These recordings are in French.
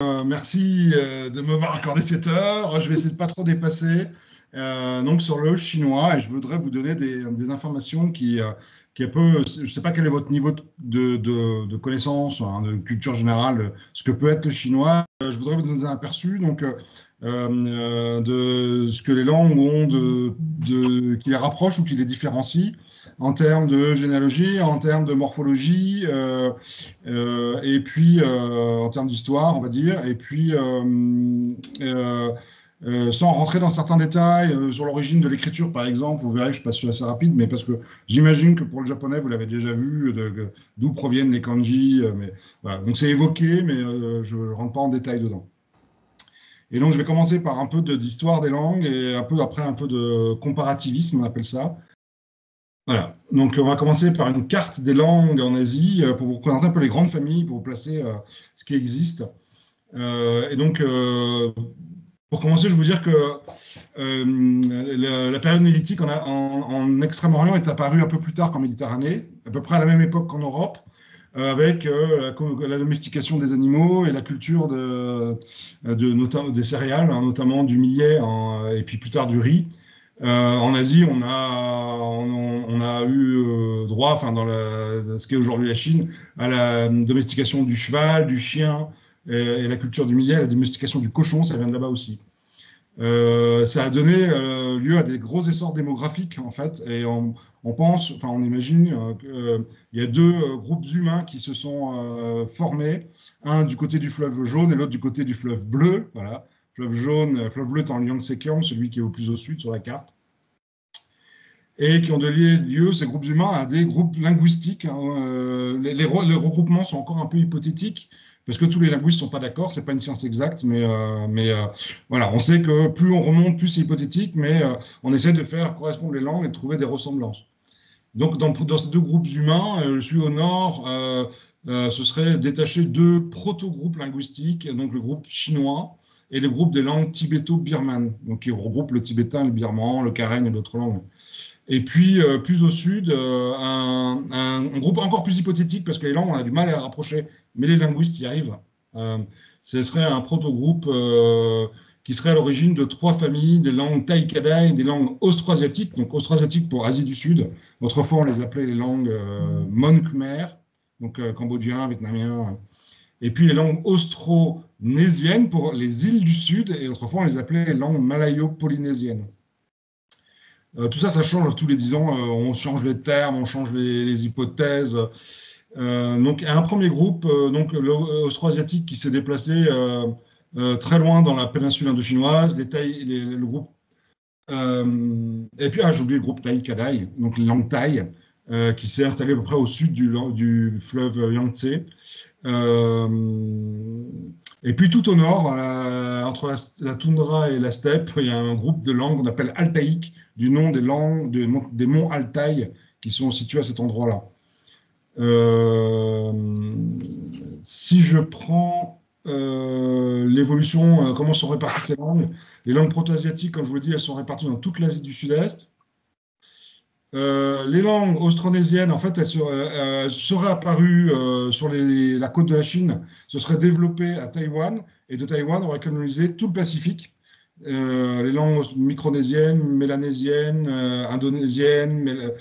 Merci de m'avoir accordé cette heure. Je vais essayer de pas trop dépasser donc sur le chinois et je voudrais vous donner des informations qui un peu, je ne sais pas quel est votre niveau de connaissance, hein, de culture générale, ce que peut être le chinois. Je voudrais vous donner un aperçu de ce que les langues ont qui les rapprochent ou qui les différencient en termes de généalogie, en termes de morphologie. Et puis en termes d'histoire, on va dire, et puis euh, sans rentrer dans certains détails sur l'origine de l'écriture, par exemple, vous verrez que je passe assez rapide, mais parce que j'imagine que pour le japonais, vous l'avez déjà vu, d'où proviennent les kanji, mais voilà. Donc c'est évoqué, mais je ne rentre pas en détail dedans. Et donc je vais commencer par un peu d'histoire des langues et un peu après un peu de comparativisme, on appelle ça. Voilà. Donc, on va commencer par une carte des langues en Asie pour vous représenter un peu les grandes familles, pour vous placer ce qui existe. Et donc, pour commencer, je veux dire que la période néolithique en Extrême-Orient est apparue un peu plus tard qu'en Méditerranée, à peu près à la même époque qu'en Europe, avec la domestication des animaux et la culture des céréales, hein, notamment du millet et puis plus tard du riz. En Asie, on a eu droit, enfin, ce qui est aujourd'hui la Chine, à la domestication du cheval, du chien et la culture du millet, la domestication du cochon, ça vient de là-bas aussi. Ça a donné lieu à des gros essors démographiques, en fait, et on pense, enfin, on imagine qu'il y a deux groupes humains qui se sont formés, un du côté du fleuve jaune et l'autre du côté du fleuve bleu. Voilà. Fleuve jaune, fleuve bleu étant le Yangtze-Kiang, celui qui est au plus au sud sur la carte, et qui ont donné lieu, ces groupes humains, à des groupes linguistiques, hein. Les regroupements sont encore un peu hypothétiques, parce que tous les linguistes ne sont pas d'accord, ce n'est pas une science exacte, mais voilà, on sait que plus on remonte, plus c'est hypothétique, mais on essaie de faire correspondre les langues et de trouver des ressemblances. Donc, dans ces deux groupes humains, celui au nord, ce serait détaché deux proto-groupes linguistiques, donc le groupe chinois et le groupe des langues tibéto-birmanes, donc qui regroupe le tibétain, le birman, le karen et d'autres langues. Et puis, plus au sud, un groupe encore plus hypothétique, parce que les langues, on a du mal à les rapprocher, mais les linguistes y arrivent. Euh, Ce serait un proto-groupe qui serait à l'origine de trois familles, des langues thaï-kadai, des langues austroasiatiques, donc austroasiatiques pour Asie du Sud. Autrefois, on les appelait les langues Mon-Khmer, donc cambodgien, vietnamien. Et puis les langues austronésiennes pour les îles du Sud, et autrefois, on les appelait les langues malayo-polynésiennes. Tout ça, ça change tous les 10 ans. On change les termes, on change les hypothèses. Donc, un premier groupe, donc l'austro-asiatique, qui s'est déplacé très loin dans la péninsule indochinoise, le groupe. Et puis, j'ai oublié le groupe Thaï-Kadai, donc les langues thaï, qui s'est installé à peu près au sud du fleuve Yangtze. Et puis tout au nord, entre la toundra et la steppe, il y a un groupe de langues qu'on appelle altaïques, du nom des langues des monts Altaï qui sont situés à cet endroit-là. Euh, Si je prends l'évolution, comment sont réparties ces langues, les langues proto-asiatiques, comme je vous l'ai dit, elles sont réparties dans toute l'Asie du Sud-Est. Les langues austronésiennes, en fait, elles seraient apparues sur la côte de la Chine, se seraient développées à Taïwan, et de Taïwan, on aurait colonisé tout le Pacifique. Les langues micronésiennes, mélanésiennes, indonésiennes,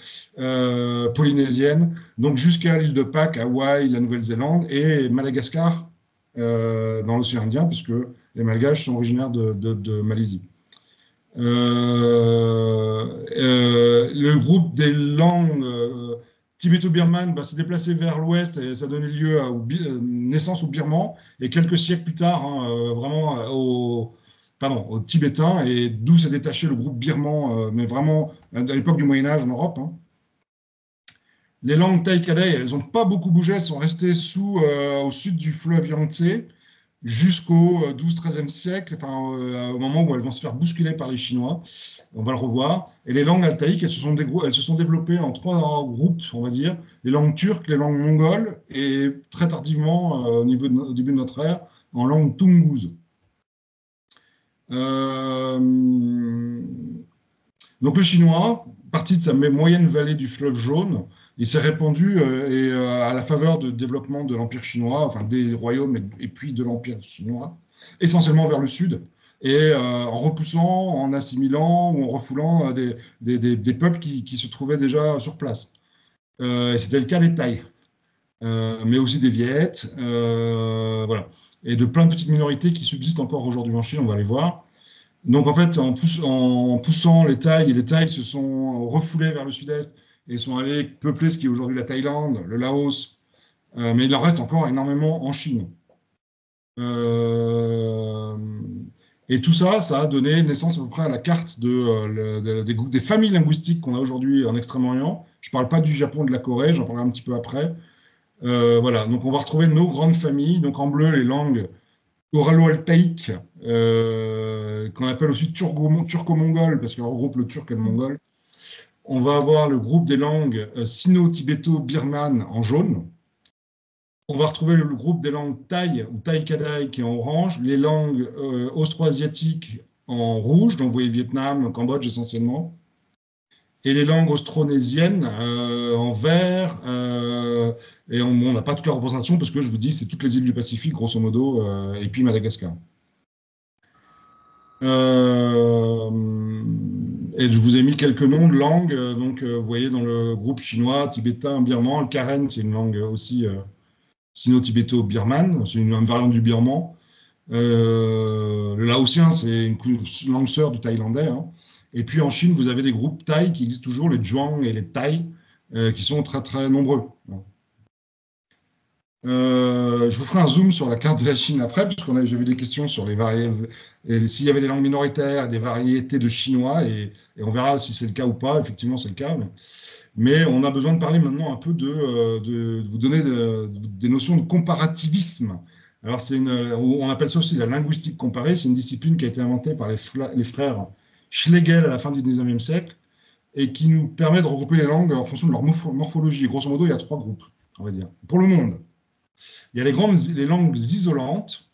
polynésiennes, donc jusqu'à l'île de Pâques, Hawaï, la Nouvelle-Zélande et Madagascar dans l'océan Indien, puisque les Malgaches sont originaires de Malaisie. Le groupe des langues tibéto-birmanes s'est déplacé vers l'ouest et ça donnait lieu à naissance au birman et quelques siècles plus tard, hein, vraiment au tibétain, et d'où s'est détaché le groupe birman, mais vraiment à l'époque du Moyen-Âge en Europe, hein. Les langues thaï-kadai, elles n'ont pas beaucoup bougé, elles sont restées au sud du fleuve Yangtze jusqu'au 12-13e siècle, enfin, au moment où elles vont se faire bousculer par les Chinois. On va le revoir. Et les langues altaïques, elles se sont développées en trois groupes, on va dire. Les langues turques, les langues mongoles, et très tardivement, au début de notre ère, en langue toungouse. Donc le chinois, parti de sa moyenne vallée du fleuve Jaune, Il s'est répandu à la faveur du développement de l'Empire chinois, enfin des royaumes et puis de l'Empire chinois, essentiellement vers le sud, et en repoussant, en assimilant ou en refoulant des peuples qui se trouvaient déjà sur place. Et c'était le cas des Thaïs, mais aussi des Viets, voilà, et de plein de petites minorités qui subsistent encore aujourd'hui en Chine, on va les voir. Donc en fait, en poussant les Thaïs, et les Thaïs se sont refoulés vers le sud-est et sont allés peupler ce qui est aujourd'hui la Thaïlande, le Laos, mais il en reste encore énormément en Chine. Euh, et tout ça, ça a donné naissance à peu près à la carte des familles linguistiques qu'on a aujourd'hui en Extrême-Orient. Je ne parle pas du Japon et de la Corée, j'en parlerai un petit peu après. Voilà, donc on va retrouver nos grandes familles, donc en bleu les langues oralo-altaïques, qu'on appelle aussi turco-mongoles, parce qu'elles regroupent le turc et le mongol. On va avoir le groupe des langues sino-tibéto-birmanes en jaune. On va retrouver le groupe des langues thaï ou thaï-kadai qui est en orange, les langues austro-asiatiques en rouge, donc vous voyez Vietnam, Cambodge essentiellement, et les langues austronésiennes en vert. Et on n'a pas toute la représentation parce que je vous dis, c'est toutes les îles du Pacifique, grosso modo, et puis Madagascar. Et je vous ai mis quelques noms de langues. Donc, vous voyez dans le groupe chinois, tibétain, birman, le karen, c'est une langue aussi sino-tibéto-birmane, c'est une variante du birman. Le laotien, c'est une langue sœur du thaïlandais, hein. Et puis en Chine, vous avez des groupes thaï qui existent toujours, les zhuang et les thaï, qui sont très très nombreux. Je vous ferai un zoom sur la carte de la Chine après, puisqu'on a j'ai vu des questions sur les variétés, s'il y avait des langues minoritaires, des variétés de chinois, et on verra si c'est le cas ou pas. Effectivement, c'est le cas. Mais on a besoin de parler maintenant un peu de vous donner des notions de comparativisme. Alors, on appelle ça aussi la linguistique comparée. C'est une discipline qui a été inventée par les frères Schlegel à la fin du 19e siècle et qui nous permet de regrouper les langues en fonction de leur morphologie. Grosso modo, il y a trois groupes, on va dire, pour le monde. Il y a les langues isolantes,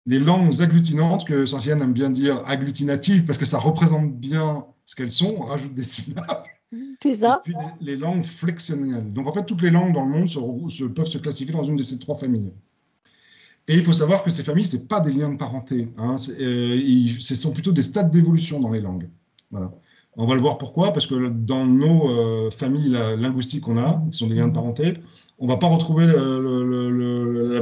les langues agglutinantes, que Saint-Cyr aime bien dire agglutinatives, parce que ça représente bien ce qu'elles sont, on rajoute des syllabes. C'est Et ça. puis les langues flexionnelles. Donc en fait, toutes les langues dans le monde peuvent se classifier dans une de ces trois familles. Et il faut savoir que ces familles, ce pas des liens de parenté, hein, ce sont plutôt des stades d'évolution dans les langues. Voilà. On va le voir pourquoi, parce que dans nos familles linguistiques qu'on a, qui sont des liens de parenté, on ne va pas retrouver le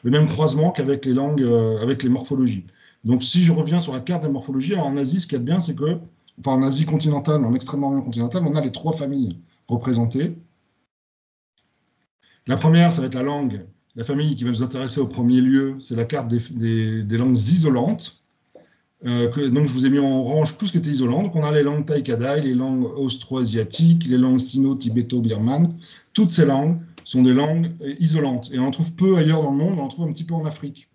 même croisement qu'avec les langues, avec les morphologies. Donc si je reviens sur la carte des morphologies, alors en Asie, ce qu'il y a de bien, c'est que, enfin en Asie continentale, en Extrême-Orient continental, on a les trois familles représentées. La première, ça va être la famille qui va nous intéresser au premier lieu, c'est la carte des langues isolantes. Donc, je vous ai mis en orange tout ce qui était isolant. Donc, on a les langues thaï-kadai, les langues austro-asiatiques, les langues sino-tibéto-birmanes. Toutes ces langues sont des langues isolantes. Et on en trouve peu ailleurs dans le monde, on en trouve un petit peu en Afrique.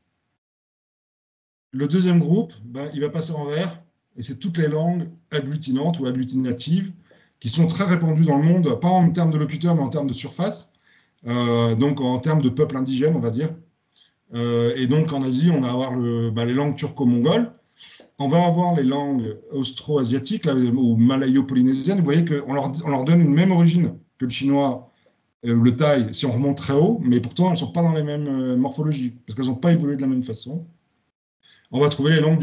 Le deuxième groupe, il va passer en vert, et c'est toutes les langues agglutinantes ou agglutinatives qui sont très répandues dans le monde, pas en termes de locuteurs, mais en termes de surface. Donc en termes de peuple indigène, on va dire. Et donc en Asie, on va avoir les langues turco-mongoles, on va avoir les langues austro-asiatiques ou malayo-polynésiennes. Vous voyez qu'on leur donne une même origine que le chinois, le thaï, si on remonte très haut, mais pourtant elles ne sont pas dans les mêmes morphologies, parce qu'elles n'ont pas évolué de la même façon. On va trouver les langues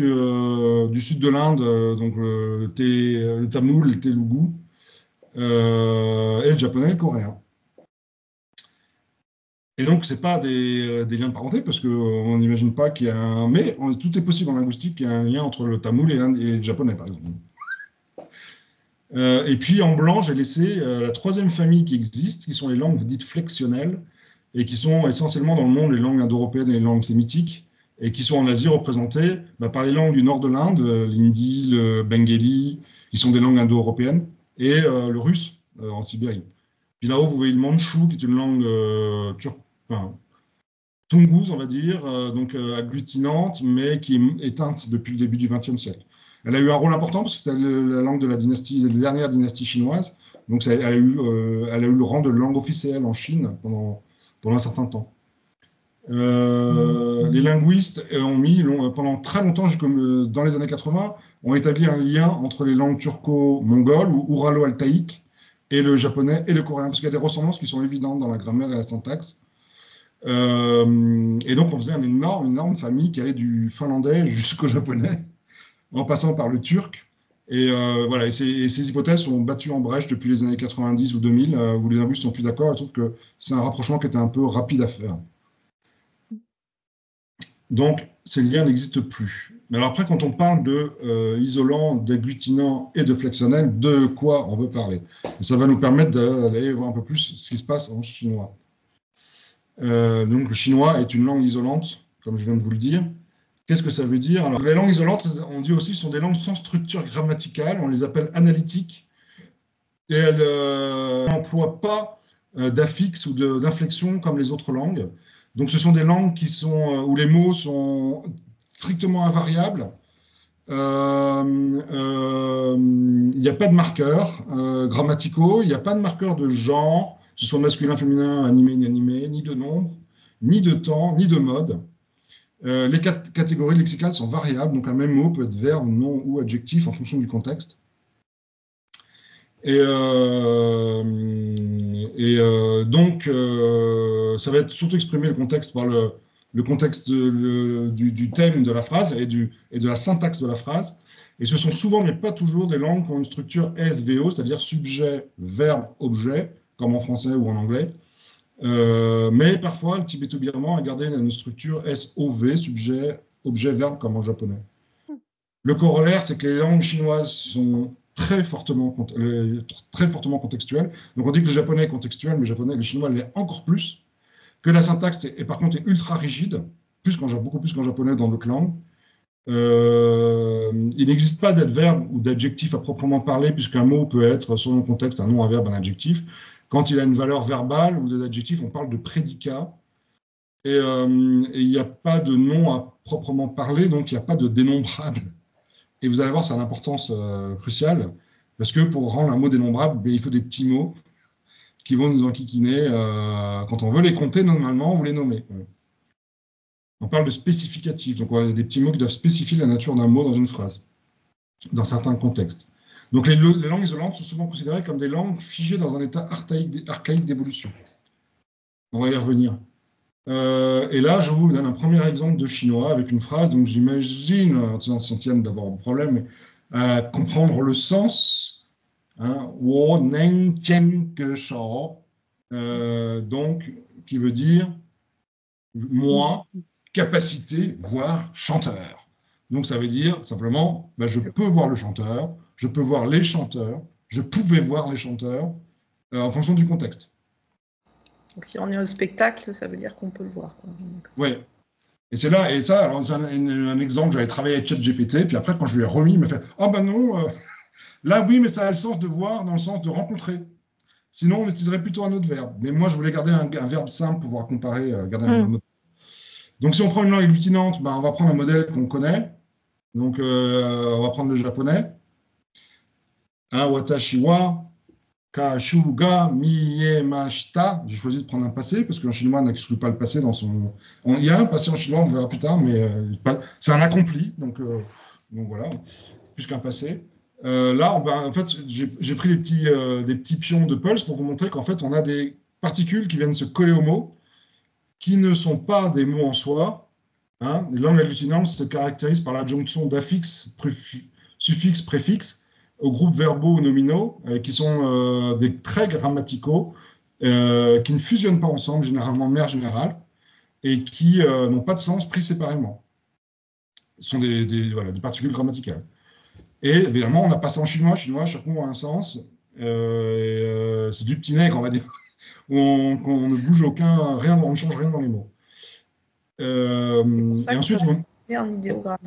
du sud de l'Inde, donc le tamoul, le telugu, et le japonais et le coréen. Et donc, ce n'est pas des liens de parenté, parce qu'on n'imagine pas qu'il y a un... Mais tout est possible en linguistique, qu'il y a un lien entre le tamoul et le japonais, par exemple. Et puis, en blanc, j'ai laissé la troisième famille qui existe, qui sont les langues dites flexionnelles, et qui sont essentiellement dans le monde les langues indo-européennes et les langues sémitiques, et qui sont en Asie représentées par les langues du nord de l'Inde, l'hindi, le bengali, qui sont des langues indo-européennes, et le russe en Sibérie. Puis là-haut, vous voyez le mandchou, qui est une langue turque, enfin, tungouse, on va dire, donc agglutinante, mais qui est éteinte depuis le début du XXe siècle. Elle a eu un rôle important parce que c'était la langue de la dernière dynastie chinoise, donc elle a eu le rang de langue officielle en Chine pendant un certain temps. Les linguistes pendant très longtemps, dans les années 80, ont établi un lien entre les langues turco-mongoles ou ouralo-altaïques et le japonais et le coréen, parce qu'il y a des ressemblances qui sont évidentes dans la grammaire et la syntaxe. Et donc, on faisait une énorme famille qui allait du finlandais jusqu'au japonais, en passant par le turc. Et voilà, et ces hypothèses sont battues en brèche depuis les années 90 ou 2000, où les linguistes sont plus d'accord. Je trouve que c'est un rapprochement qui était un peu rapide à faire. Donc, ces liens n'existent plus. Mais alors après, quand on parle de isolant, d'agglutinant et de flexionnel, de quoi on veut parler? Et ça va nous permettre d'aller voir un peu plus ce qui se passe en chinois. Donc, le chinois est une langue isolante, comme je viens de vous le dire. Qu'est-ce que ça veut dire? Alors, les langues isolantes, on dit aussi, sont des langues sans structure grammaticale. On les appelle analytiques. Et elles n'emploient pas d'affixe ou d'inflexion comme les autres langues. Donc, ce sont des langues qui sont, où les mots sont strictement invariables. Il n'y a pas de marqueurs grammaticaux, il n'y a pas de marqueurs de genre, que ce soit masculin, féminin, animé, ni de nombre, ni de temps, ni de mode. Les catégories lexicales sont variables, donc un même mot peut être verbe, nom ou adjectif en fonction du contexte. Et donc, ça va être surtout exprimé le contexte par le contexte du thème de la phrase et de la syntaxe de la phrase. Et ce sont souvent, mais pas toujours, des langues qui ont une structure SVO, c'est-à-dire sujet, verbe, objet, comme en français ou en anglais. Mais parfois, le tibéto-birman a gardé une structure SOV, sujet, objet, verbe, comme en japonais. Le corollaire, c'est que les langues chinoises sont très fortement contextuelles. Donc on dit que le japonais est contextuel, mais le chinois l'est encore plus. Que la syntaxe, par contre, est ultra rigide, beaucoup plus qu'en japonais dans d'autres langues. Il n'existe pas d'adverbe ou d'adjectif à proprement parler, puisqu'un mot peut être, selon le contexte, un nom, un verbe, un adjectif. Quand il a une valeur verbale ou d'adjectif, on parle de prédicat. Et il n'y a pas de nom à proprement parler, donc il n'y a pas de dénombrable. Et vous allez voir, ça a une importance cruciale, parce que pour rendre un mot dénombrable, il faut des petits mots qui vont nous enquiquiner quand on veut les compter normalement ou les nommer. On parle de spécificatif, donc on a des petits mots qui doivent spécifier la nature d'un mot dans une phrase, dans certains contextes. Donc les langues isolantes sont souvent considérées comme des langues figées dans un état archaïque d'évolution. On va y revenir. Et là, je vous donne un premier exemple de chinois avec une phrase, donc j'imagine, Santiane d'avoir un problème, comprendre le sens. Wo neng tian ge shao, donc qui veut dire moi, capacité, voire chanteur. Donc ça veut dire simplement, je peux voir le chanteur, je peux voir les chanteurs, je pouvais voir les chanteurs en fonction du contexte. Donc si on est au spectacle, ça veut dire qu'on peut le voir. Oui. Et c'est là, et ça, alors c'est un exemple, j'avais travaillé avec ChatGPT, puis après, quand je lui ai remis, il m'a fait « Ah ben non, là oui, mais ça a le sens de voir, dans le sens de rencontrer. Sinon, on utiliserait plutôt un autre verbe. Mais moi, je voulais garder un verbe simple pour pouvoir comparer, garder un modèle. Donc, si on prend une langue agglutinante, on va prendre un modèle qu'on connaît. Donc, on va prendre le japonais. Watashi wa kashu ga miemashita. J'ai choisi de prendre un passé, parce qu'un chinois n'exclut pas le passé dans son... Il y a un passé en chinois, on le verra plus tard, mais c'est un accompli. Donc voilà, plus qu'un passé. Là, en fait, j'ai pris des petits pions de pulse pour vous montrer qu'en fait, on a des particules qui viennent se coller aux mots, qui ne sont pas des mots en soi. Les langues agglutinantes se caractérisent par l'adjonction d'affixes, suffixes, préfixes aux groupes verbaux ou nominaux, qui sont des traits grammaticaux, qui ne fusionnent pas ensemble, généralement mère générale, et qui n'ont pas de sens pris séparément. Ce sont des particules grammaticales. Et évidemment, on a passé en chinois, chaque mot a un sens. C'est du petit nègre, on va dire, où on ne bouge rien, on ne change rien dans les mots. C'est pour ça et ensuite, un idéogramme.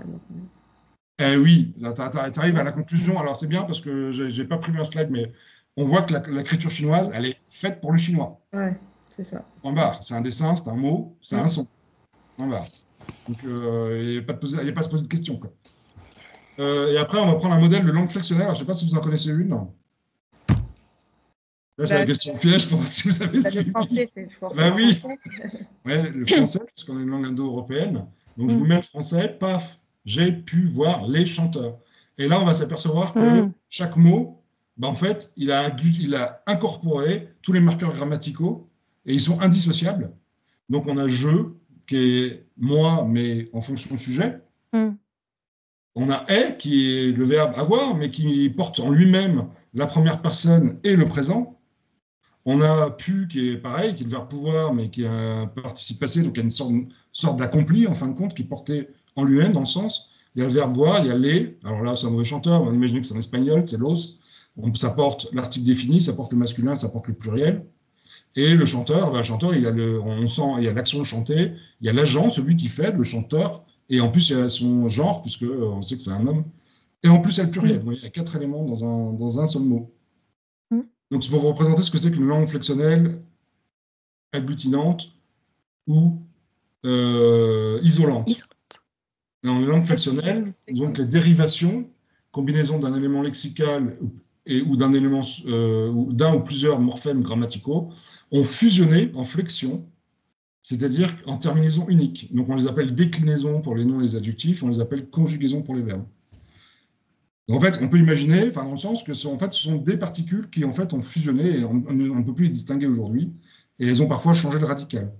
Oui, tu arrives à la conclusion. Alors, c'est bien parce que je n'ai pas prévu un slide, mais on voit que l'écriture chinoise, elle est faite pour le chinois. Ouais, c'est ça. Point barre. C'est un dessin, c'est un mot, c'est un son. Point barre. Donc, il n'y a pas à se poser de questions, quoi. Et après, on va prendre un modèle de langue flexionnelle. Alors, je ne sais pas si vous en connaissez une. Là, c'est la question piège pour voir si vous avez suivi. Le français, c'est forcément oui. français. Ouais, le français, parce qu'on a une langue indo-européenne. Donc, je vous mets le français, paf, j'ai pu voir les chanteurs. Et là, on va s'apercevoir que chaque mot ben, en fait, il a incorporé tous les marqueurs grammaticaux et ils sont indissociables. Donc, on a je, qui est moi, mais en fonction du sujet. Mm. On a est, qui est le verbe avoir, mais qui porte en lui-même la première personne et le présent. On a pu, qui est pareil, qui est le verbe pouvoir, mais qui est un participe passé, donc il y a une sorte d'accompli, en fin de compte, qui portait en lui-même dans le sens. Il y a le verbe voir, il y a les. Alors là, c'est un mauvais chanteur, on va imaginer que c'est en espagnol, c'est los. Ça porte l'article défini, ça porte le masculin, ça porte le pluriel. Et le chanteur, on sent, il y a l'action de chanter, il y a l'agent, celui qui fait, le chanteur, et en plus, il y a son genre, puisque on sait que c'est un homme. Et en plus, il y a le pluriel. Il y a 4 éléments dans un seul mot. Donc, il faut vous représenter ce que c'est qu'une langue flexionnelle agglutinante ou isolante. Dans les langues flexionnelles, donc les dérivations, combinaison d'un élément lexical ou d'un élément, d'un ou plusieurs morphèmes grammaticaux, ont fusionné en flexion, c'est-à-dire en terminaison unique. Donc on les appelle déclinaisons pour les noms et les adjectifs, on les appelle conjugaisons pour les verbes. Donc, en fait, on peut imaginer, enfin, dans le sens que ce sont des particules qui en fait ont fusionné et on ne peut plus les distinguer aujourd'hui, et elles ont parfois changé de radical.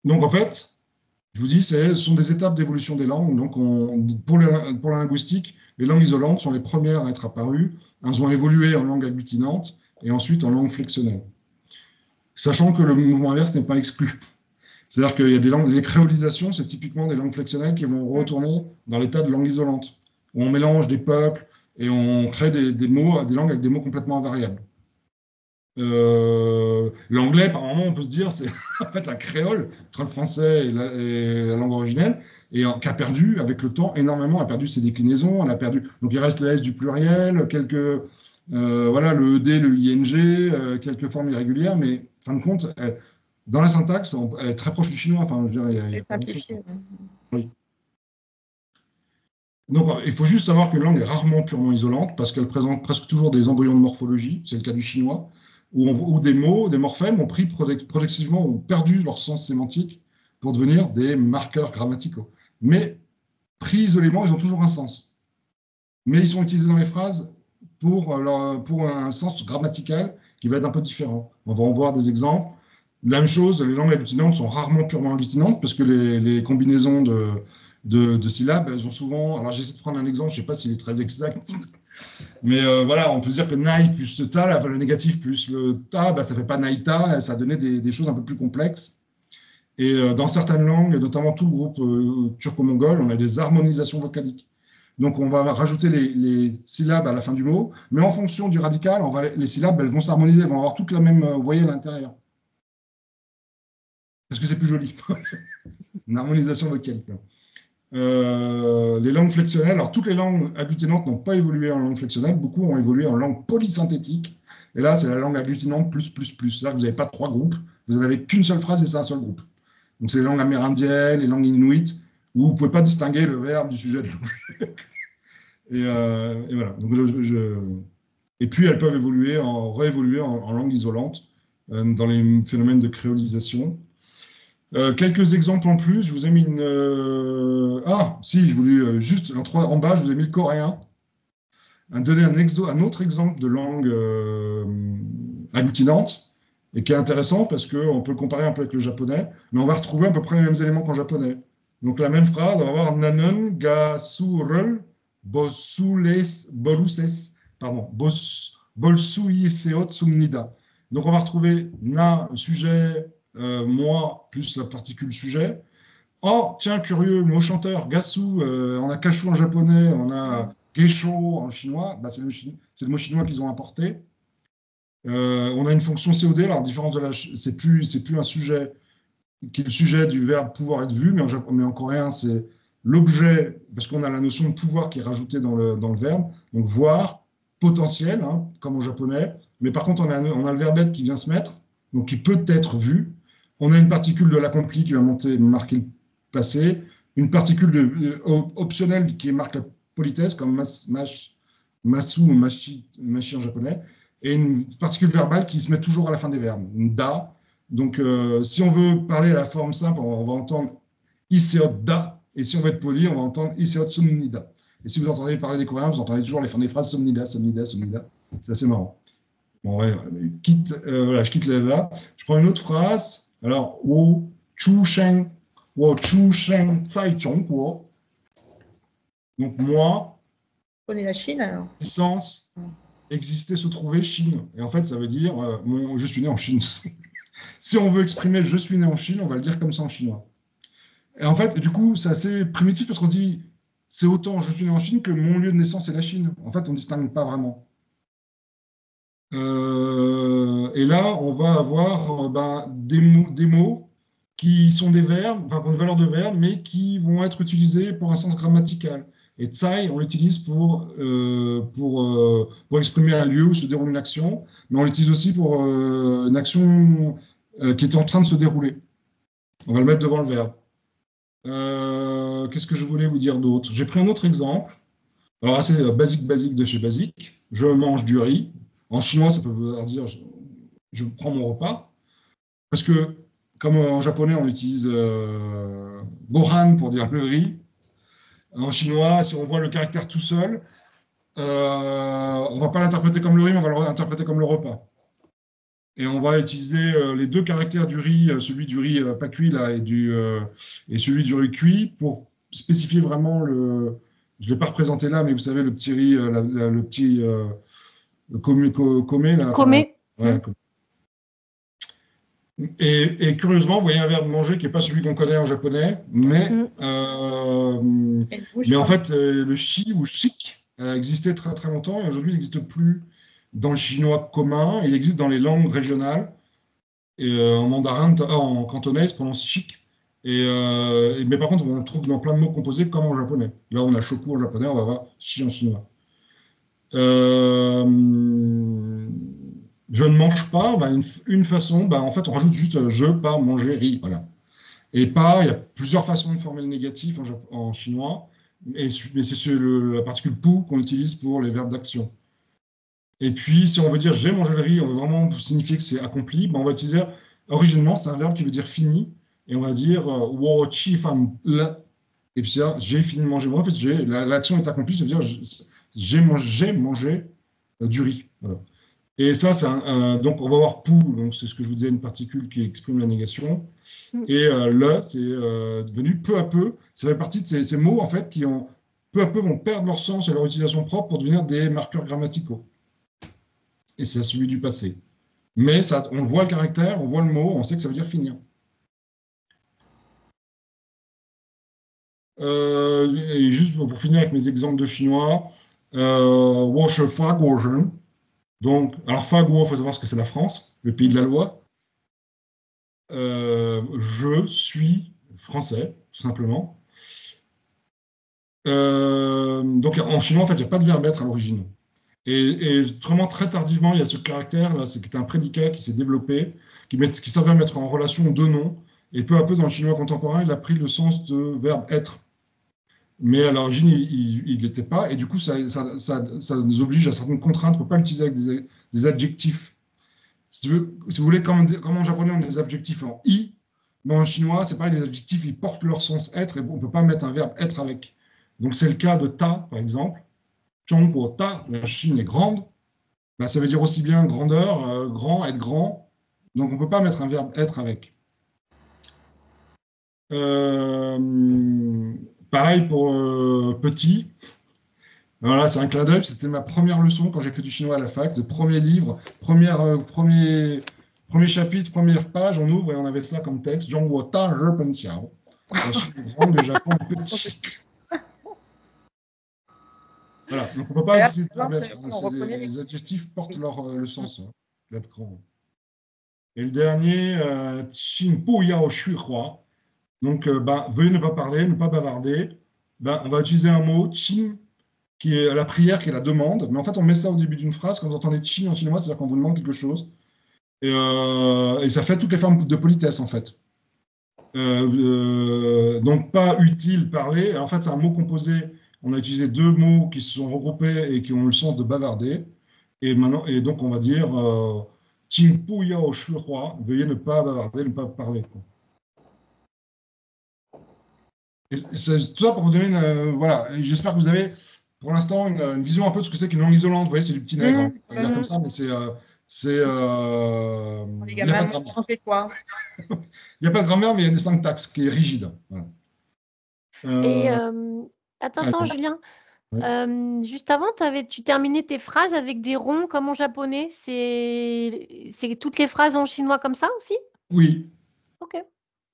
Donc en fait, je vous dis, ce sont des étapes d'évolution des langues. Donc pour la linguistique, les langues isolantes sont les premières à être apparues. Elles ont évolué en langue agglutinante et ensuite en langue flexionnelle. Sachant que le mouvement inverse n'est pas exclu. C'est-à-dire qu'il y a des langues, les créolisations, c'est typiquement des langues flexionnelles qui vont retourner dans l'état de langue isolante, où on mélange des peuples et on crée des mots, des langues avec des mots complètement invariables. L'anglais, par moment, on peut se dire, c'est en fait un créole entre le français et la langue originelle, et qui a perdu, avec le temps, énormément, a perdu ses déclinaisons, elle a perdu. Donc il reste le S du pluriel, voilà, le ED, le ING, quelques formes irrégulières, mais en fin de compte, dans la syntaxe, elle est très proche du chinois. Enfin, je veux dire, C'est simplifié. Oui. Donc, il faut juste savoir qu'une langue est rarement purement isolante parce qu'elle présente presque toujours des embryons de morphologie, c'est le cas du chinois, où des mots, des morphèmes ont pris progressivement, ont perdu leur sens sémantique pour devenir des marqueurs grammaticaux. Mais pris isolément, ils ont toujours un sens. Mais ils sont utilisés dans les phrases pour un sens grammatical qui va être un peu différent. On va en voir des exemples. La même chose, les langues agglutinantes sont rarement purement agglutinantes parce que les combinaisons de syllabes, elles ont souvent. Alors j'essaie de prendre un exemple, je ne sais pas s'il est très exact, mais voilà, on peut dire que naï plus ta, le négatif plus le ta, bah, ça ne fait pas naïta, ça donnait des choses un peu plus complexes. Et dans certaines langues, notamment tout le groupe turco-mongol, on a des harmonisations vocaliques. Donc on va rajouter les syllabes à la fin du mot, mais en fonction du radical, les syllabes elles vont s'harmoniser, elles vont avoir toute la même voyelle à l'intérieur. Parce que c'est plus joli. Une harmonisation vocale. Les langues flexionnelles, alors toutes les langues agglutinantes n'ont pas évolué en langue flexionnelle, beaucoup ont évolué en langue polysynthétique. Et là, c'est la langue agglutinante plus. C'est-à-dire que vous n'avez pas 3 groupes, vous n'avez qu'une seule phrase et c'est un seul groupe. Donc c'est les langues amérindiennes, les langues inuites, où vous ne pouvez pas distinguer le verbe du sujet de l'objet. Et voilà. Donc, et puis elles peuvent réévoluer en langue isolante dans les phénomènes de créolisation. Quelques exemples en plus, je vous ai mis je voulais juste en bas, je vous ai mis le coréen. Donner un autre exemple de langue agglutinante et qui est intéressant parce qu'on peut le comparer un peu avec le japonais, mais on va retrouver à peu près les mêmes éléments qu'en japonais. Donc la même phrase, on va avoir nanon ga surel boluses, pardon, bolsuiseot sumnida. Donc on va retrouver na, sujet, moi, plus la particule sujet. Oh, tiens, curieux, mot chanteur, gasu, on a kashu en japonais, on a geisho en chinois, bah, c'est le mot chinois qu'ils ont importé. On a une fonction COD, alors la différence c'est plus un sujet qui est le sujet du verbe pouvoir être vu, mais en coréen, c'est l'objet, parce qu'on a la notion de pouvoir qui est rajoutée dans le verbe, donc voir, potentiel, hein, comme en japonais, mais par contre, on a le verbe être qui vient se mettre, donc qui peut être vu. On a une particule de l'accompli qui va marquer le passé, une particule optionnelle qui marque la politesse, comme masu ou mashi en japonais, et une particule verbale qui se met toujours à la fin des verbes, une da. Donc, si on veut parler à la forme simple, on va entendre iseot da, et si on veut être poli, on va entendre iseot sumnida. Et si vous entendez parler des Coréens, vous entendez toujours les fins des phrases somnida, somnida, somnida. C'est assez marrant. Bon, ouais, voilà, je quitte là. Je prends une autre phrase. Alors, wo chu sheng zai zhong guo. Donc, moi, On connaît la Chine alors. licence, exister, se trouver, Chine. Et en fait, ça veut dire je suis né en Chine. Si on veut exprimer je suis né en Chine, on va le dire comme ça en chinois. Et en fait, du coup, c'est assez primitif parce qu'on dit c'est autant je suis né en Chine que mon lieu de naissance est la Chine. En fait, on ne distingue pas vraiment. Et là, on va avoir des mots qui sont des verbes, enfin, qui ont une valeur de verbe, mais qui vont être utilisés pour un sens grammatical. Et tsai, on l'utilise pour exprimer un lieu où se déroule une action, mais on l'utilise aussi pour une action qui est en train de se dérouler. On va le mettre devant le verbe. Qu'est-ce que je voulais vous dire d'autre? J'ai pris un autre exemple. Alors, c'est basique de chez basique. Je mange du riz. En chinois, ça peut vouloir dire je prends mon repas. Parce que, comme en japonais, on utilise gohan pour dire le riz. En chinois, si on voit le caractère tout seul, on ne va pas l'interpréter comme le riz, mais on va l'interpréter comme le repas. Et on va utiliser les deux caractères du riz, celui du riz pas cuit là, et celui du riz cuit, pour spécifier vraiment le. Je ne l'ai pas représenté là, mais vous savez, le petit riz, le petit comé, là. Comé. Ouais, et curieusement, vous voyez un verbe manger qui n'est pas celui qu'on connaît en japonais, mais en fait, le shi ou shik a existé très très longtemps et aujourd'hui, il n'existe plus dans le chinois commun, il existe dans les langues régionales. Et en mandarin, en cantonais, il se prononce chic. Mais par contre, on le trouve dans plein de mots composés comme en japonais. Là, on a shoku en japonais, on va avoir shi en chinois. Je ne mange pas, une façon, en fait, on rajoute juste je, pas, manger, riz. Voilà. Et pas, il y a plusieurs façons de former le négatif en chinois, mais c'est la particule pou qu'on utilise pour les verbes d'action. Et puis, si on veut dire j'ai mangé le riz, on veut vraiment signifier que c'est accompli, on va utiliser, originellement, c'est un verbe qui veut dire fini, et on va dire wo chi fan le. Et puis, j'ai fini de manger. Moi, en fait, l'action est accomplie, ça veut dire j'ai mangé du riz. Voilà. Et ça, donc on va voir pou, donc c'est ce que je vous disais, une particule qui exprime la négation. Et le, c'est devenu peu à peu, ça fait partie de ces mots, en fait, qui peu à peu vont perdre leur sens et leur utilisation propre pour devenir des marqueurs grammaticaux. Et c'est celui du passé. Mais on voit le caractère, on voit le mot, on sait que ça veut dire finir. Et juste pour finir avec mes exemples de chinois, wo shi fa guo zhen. Donc, alors fa guo, il faut savoir ce que c'est la France, le pays de la loi. Je suis français, tout simplement. Donc, en chinois, en fait, il n'y a pas de verbe être à l'origine. Et vraiment très tardivement, il y a ce caractère là, c'est un prédicat qui s'est développé, qui servait à mettre en relation deux noms. Et peu à peu, dans le chinois contemporain, il a pris le sens de verbe être. Mais à l'origine, il n'était pas. Et du coup, ça nous oblige à certaines contraintes. On ne peut pas l'utiliser avec des adjectifs. Si vous voulez, comme en japonais, on a des adjectifs en i, mais en chinois, c'est pareil, les adjectifs, ils portent leur sens être, et on ne peut pas mettre un verbe être avec. Donc, c'est le cas de ta, par exemple. Zhongguo ta, la Chine est grande. Ça veut dire aussi bien grandeur, grand, être grand. Donc, on ne peut pas mettre un verbe être avec. Pareil pour petit. Voilà, c'est un clin d'œil. C'était ma première leçon quand j'ai fait du chinois à la fac, de premier livre, premier chapitre, première page, on ouvre et on avait ça comme texte. Zhongguo ta je pen xiao. La Chine est grande, le Japon est petit. Voilà, donc on ne peut pas utiliser le verbe être. Les adjectifs portent le sens, l'être grand. Et le dernier, Qin bu yao shui hua. Donc, veuillez ne pas parler, ne pas bavarder. On va utiliser un mot, qin, qui est la prière, qui est la demande. Mais en fait, on met ça au début d'une phrase. Quand vous entendez qin en chinois, c'est-à-dire qu'on vous demande quelque chose. Et ça fait toutes les formes de politesse, en fait. Donc, pas utile, parler. En fait, c'est un mot composé. On a utilisé deux mots qui se sont regroupés et qui ont le sens de bavarder. Et donc, on va dire qin bu yao shui hua. Veuillez ne pas bavarder, ne pas parler, quoi. Et c'est tout ça pour vous donner voilà. J'espère que vous avez, pour l'instant, une vision un peu de ce que c'est qu'une langue isolante. Vous voyez, c'est du petit nègre, hein, on va dire comme ça, mais Les il n'y a pas gamins, de grammaire. on fait quoi? Il n'y a pas de grammaire, mais il y a des syntaxes qui est rigide. Voilà. Et Alors, Julien, oui. juste avant, tu terminais tes phrases avec des ronds comme en japonais. C'est toutes les phrases en chinois comme ça aussi? Oui, Ok,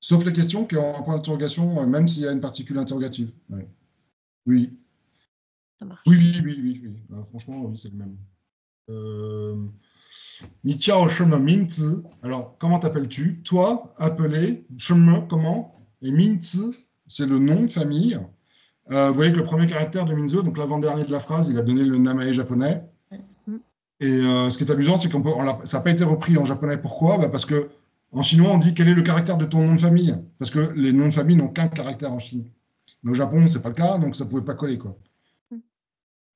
sauf les questions qui ont un point d'interrogation, même s'il y a une particule interrogative. Oui, oui, ça marche. oui, oui, oui, oui, oui. Franchement, oui, c'est le même. Ni Chao Sheme Mingzi. Alors, comment t'appelles-tu? Toi, appelé, Sheme, comment? Et Mingzi, c'est le nom de famille. Vous voyez que le premier caractère de Minzo, donc l'avant-dernier de la phrase, il a donné le namae japonais. Et ce qui est amusant, c'est ça n'a pas été repris en japonais. Pourquoi? Parce que en chinois, on dit quel est le caractère de ton nom de famille? Parce que les noms de famille n'ont qu'un caractère en Chine. Mais au Japon, c'est pas le cas, donc ça ne pouvait pas coller, quoi.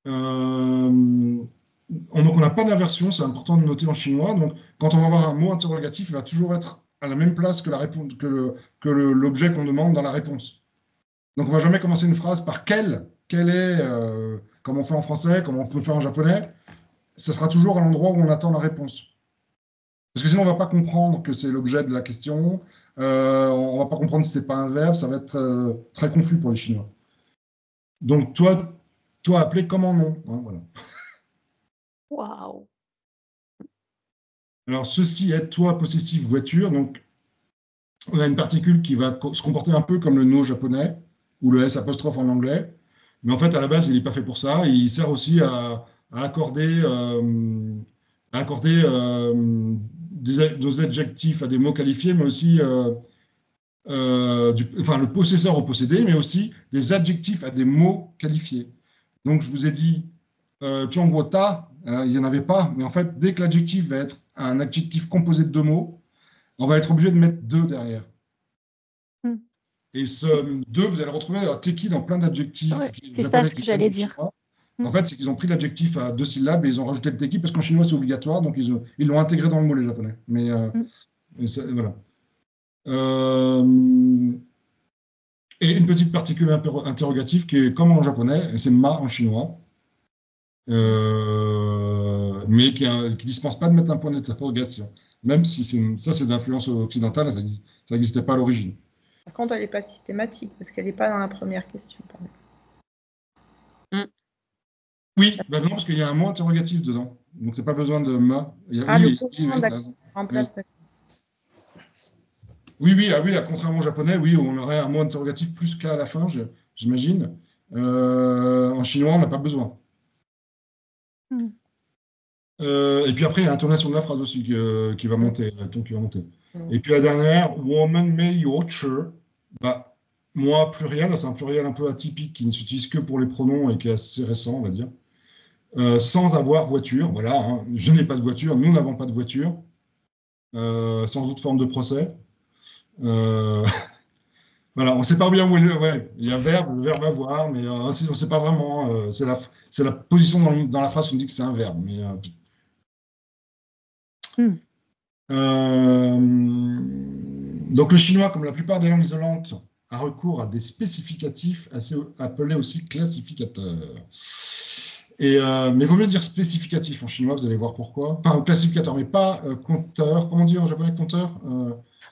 Donc on n'a pas d'inversion, c'est important de noter en chinois. Donc quand on va avoir un mot interrogatif, il va toujours être à la même place que la réponse, l'objet qu'on demande dans la réponse. Donc on ne va jamais commencer une phrase par quel est, comme on fait en français, comme on peut faire en japonais. Ça sera toujours à l'endroit où on attend la réponse. Parce que sinon on ne va pas comprendre que c'est l'objet de la question. On ne va pas comprendre si ce n'est pas un verbe. Ça va être très confus pour les Chinois. Donc toi appelé comment non, hein, voilà. Waouh. Alors, ceci est toi possessif voiture. Donc, on a une particule qui va se comporter un peu comme le no japonais ou le S apostrophe en anglais. Mais en fait, à la base, il n'est pas fait pour ça. Il sert aussi à accorder, des adjectifs à des mots qualifiés, mais aussi le possesseur au possédé, mais aussi des adjectifs à des mots qualifiés. Donc, je vous ai dit Chongwota, il n'y en avait pas, mais en fait, dès que l'adjectif va être un adjectif composé de deux mots, on va être obligé de mettre deux derrière. Et ce deux, vous allez le retrouver à teki dans plein d'adjectifs. Ouais, c'est ça ce que j'allais dire. En fait, c'est qu'ils ont pris l'adjectif à deux syllabes et ils ont rajouté le teki parce qu'en chinois, c'est obligatoire, donc ils l'ont intégré dans le mot, les Japonais. Mais voilà. Et une petite particule interrogative qui est comme en japonais, et c'est ma en chinois. Mais qui ne dispense pas de mettre un point d'interrogation, même si ça c'est d'influence occidentale, ça n'existait pas à l'origine. Par contre, elle n'est pas systématique, parce qu'elle n'est pas dans la première question. Oui, non, parce qu'il y a un mot interrogatif dedans, donc tu n'as pas besoin de ma. Remplace. Oui, contrairement au japonais, oui, on aurait un mot interrogatif plus qu'à la fin, j'imagine. En chinois, on n'a pas besoin. Et puis après, il y a l'intonation de la phrase aussi qui va monter, le ton qui va monter. Et puis la dernière, woman may yoche, moi pluriel, c'est un pluriel un peu atypique qui ne s'utilise que pour les pronoms et qui est assez récent, on va dire. Sans avoir voiture, voilà, hein, je n'ai pas de voiture, nous n'avons pas de voiture, sans autre forme de procès. Voilà, on ne sait pas bien où il y a le verbe avoir, mais on ne sait pas vraiment. C'est la position dans la phrase qui nous dit que c'est un verbe. Mais, donc le chinois, comme la plupart des langues isolantes, a recours à des spécificatifs appelés aussi classificateurs. Mais il vaut mieux dire spécificatif en chinois, vous allez voir pourquoi. Enfin, classificateur, mais pas compteur. Comment on dit en japonais compteur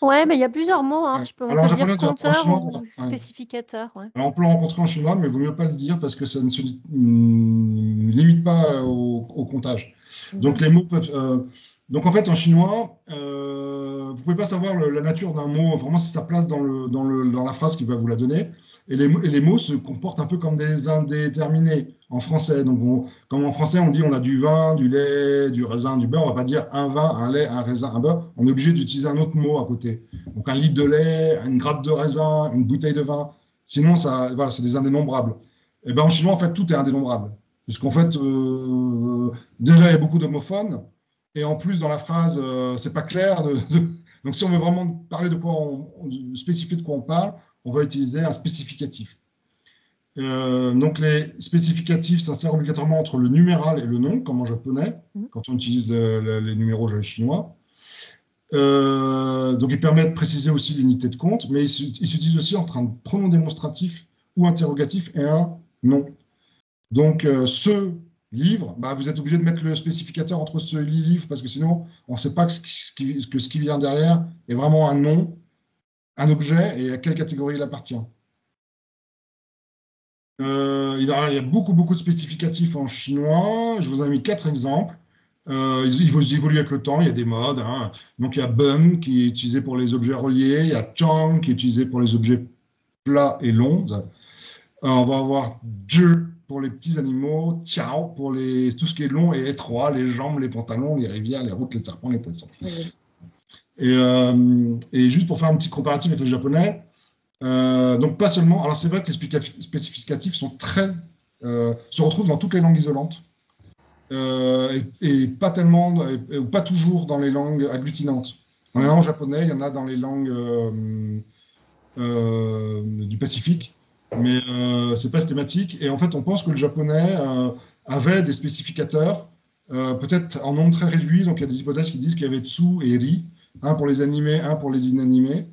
Ouais, mais il y a plusieurs mots. Hein. On peut dire compteur chinois, ou spécificateur. Ouais. Alors, on peut le rencontrer en chinois, mais il vaut mieux pas le dire parce que ça ne se limite pas au comptage. Donc, les mots peuvent. Donc, en fait, en chinois, vous ne pouvez pas savoir la nature d'un mot, vraiment, c'est sa place dans la phrase qui va vous la donner. Et les mots se comportent un peu comme des indéterminés en français. Donc, comme en français, on dit on a du vin, du lait, du raisin, du beurre, on ne va pas dire un vin, un lait, un raisin, un beurre. On est obligé d'utiliser un autre mot à côté. Donc, un litre de lait, une grappe de raisin, une bouteille de vin. Sinon, voilà, c'est des indénombrables. Et ben, en chinois, en fait, tout est indénombrable. Puisqu'en fait, déjà, il y a beaucoup d'homophones. Et en plus, dans la phrase, c'est pas clair. Donc, si on veut vraiment parler de quoi spécifier de quoi on parle, on va utiliser un spécificatif. Donc, les spécificatifs s'insèrent obligatoirement entre le numéral et le nom, comme en japonais, quand on utilise les numéros chinois. Donc, il permet de préciser aussi l'unité de compte, mais il s'utilise aussi entre un pronom démonstratif ou interrogatif et un nom. Donc, ce livre, bah, vous êtes obligé de mettre le spécificateur entre ce livre, parce que sinon, on ne sait pas que ce qui vient derrière est vraiment un nom, un objet, et à quelle catégorie il appartient. Il y a beaucoup, beaucoup de spécificatifs en chinois. Je vous en ai mis 4 exemples. Ils évoluent avec le temps, il y a des modes, hein. Donc, il y a Ben qui est utilisé pour les objets reliés, il y a Chang qui est utilisé pour les objets plats et longs. On va avoir Zhi pour les petits animaux, Tiao pour tout ce qui est long et étroit, les jambes, les pantalons, les rivières, les routes, les serpents, les poissons. Et juste pour faire un petit comparatif avec le japonais, donc pas seulement, alors c'est vrai que les spécificatifs sont se retrouvent dans toutes les langues isolantes, et pas tellement, ou pas toujours dans les langues agglutinantes. Il y en a en japonais, il y en a dans les langues du Pacifique, mais c'est pas systématique. Et en fait, on pense que le japonais avait des spécificateurs, peut-être en nombre très réduit. Donc il y a des hypothèses qui disent qu'il y avait Tsu et Ri, un pour les animés, un pour les inanimés.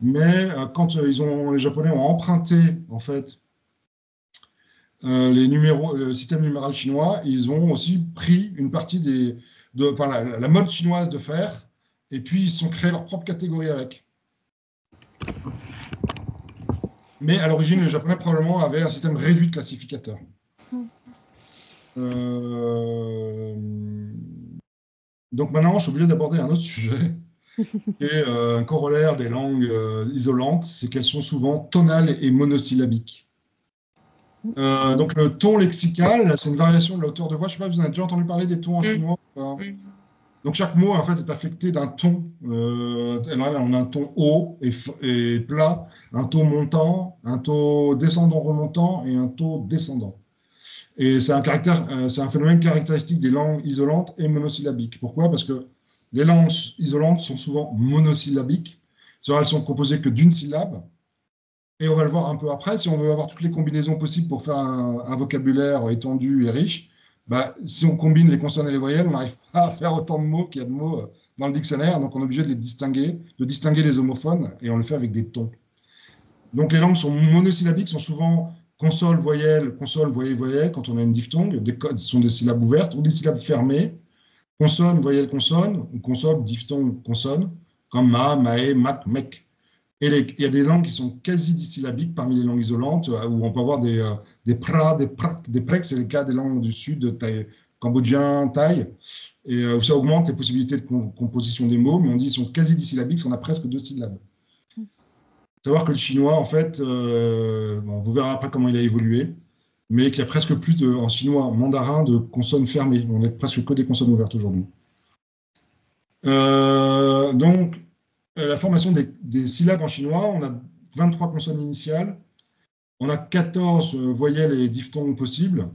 Mais quand les Japonais ont emprunté en fait le système numéral chinois, ils ont aussi pris une partie la mode chinoise de faire, et puis ils se sont créés leur propre catégorie avec. Mais à l'origine, les Japonais probablement avaient un système réduit de classificateurs. Donc maintenant, je suis obligé d'aborder un autre sujet, qui est un corollaire des langues isolantes, c'est qu'elles sont souvent tonales et monosyllabiques. Donc le ton lexical, c'est une variation de la hauteur de voix. Je ne sais pas, vous en avez déjà entendu parler des tons en chinois? Donc chaque mot en fait est affecté d'un ton. Là, on a un ton haut et plat, un ton montant, un ton descendant remontant et un ton descendant. Et c'est un phénomène caractéristique des langues isolantes et monosyllabiques. Pourquoi? Parce que les langues isolantes sont souvent monosyllabiques, c'est-à-dire elles sont composées que d'une syllabe. Et on va le voir un peu après, si on veut avoir toutes les combinaisons possibles pour faire un vocabulaire étendu et riche, bah, si on combine les consonnes et les voyelles, on n'arrive pas à faire autant de mots qu'il y a de mots dans le dictionnaire, donc on est obligé de distinguer les homophones, et on le fait avec des tons. Donc les langues sont monosyllabiques, sont souvent consonne, voyelle, voyelle, quand on a une diphtongue. Des codes sont des syllabes ouvertes ou des syllabes fermées. Consonne, voyelle, consonne, ou consonne, diphtongue, consonne, comme ma, mae, mak, mek. Et il y a des langues qui sont quasi dissyllabiques parmi les langues isolantes, où on peut avoir des pra, des prak, des prek, c'est le cas des langues du sud, cambodgien, thaï, et où ça augmente les possibilités de composition des mots, mais on dit qu'ils sont quasi dissyllabiques, on a presque 2 syllabes. Savoir que le chinois, en fait, vous verrez après comment il a évolué, mais qu'il y a presque plus en chinois mandarin de consonnes fermées. On n'est presque que des consonnes ouvertes aujourd'hui. Donc, la formation des syllabes en chinois, on a 23 consonnes initiales, on a 14 voyelles et diphtongues possibles,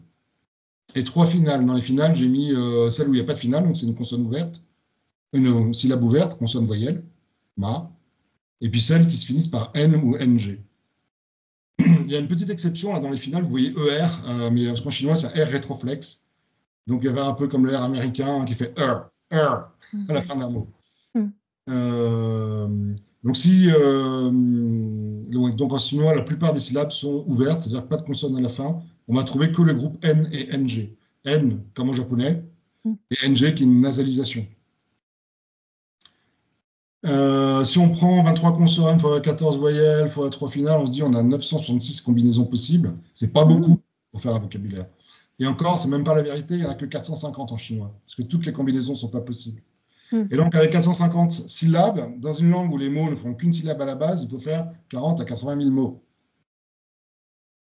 et 3 finales. Dans les finales, j'ai mis celle où il n'y a pas de finale, donc c'est une consonne ouverte, une syllabe ouverte, consonne voyelle, ma, et puis celles qui se finissent par N ou NG. Il y a une petite exception là, dans les finales, vous voyez ER, mais parce qu'en chinois, c'est R rétroflexe. Donc il y avait un peu comme le R américain qui fait à la fin d'un mot. Donc en chinois, la plupart des syllabes sont ouvertes, c'est-à-dire pas de consonne à la fin. On va trouver que le groupe N et NG. N comme au japonais, et NG qui est une nasalisation. Si on prend 23 consonnes, fois 14 voyelles, fois 3 finales, on se dit on a 966 combinaisons possibles. C'est pas beaucoup pour faire un vocabulaire. Et encore, c'est même pas la vérité, il n'y en a que 450 en chinois, parce que toutes les combinaisons ne sont pas possibles. Et donc, avec 450 syllabes, dans une langue où les mots ne font qu'une syllabe à la base, il faut faire 40 à 80 000 mots.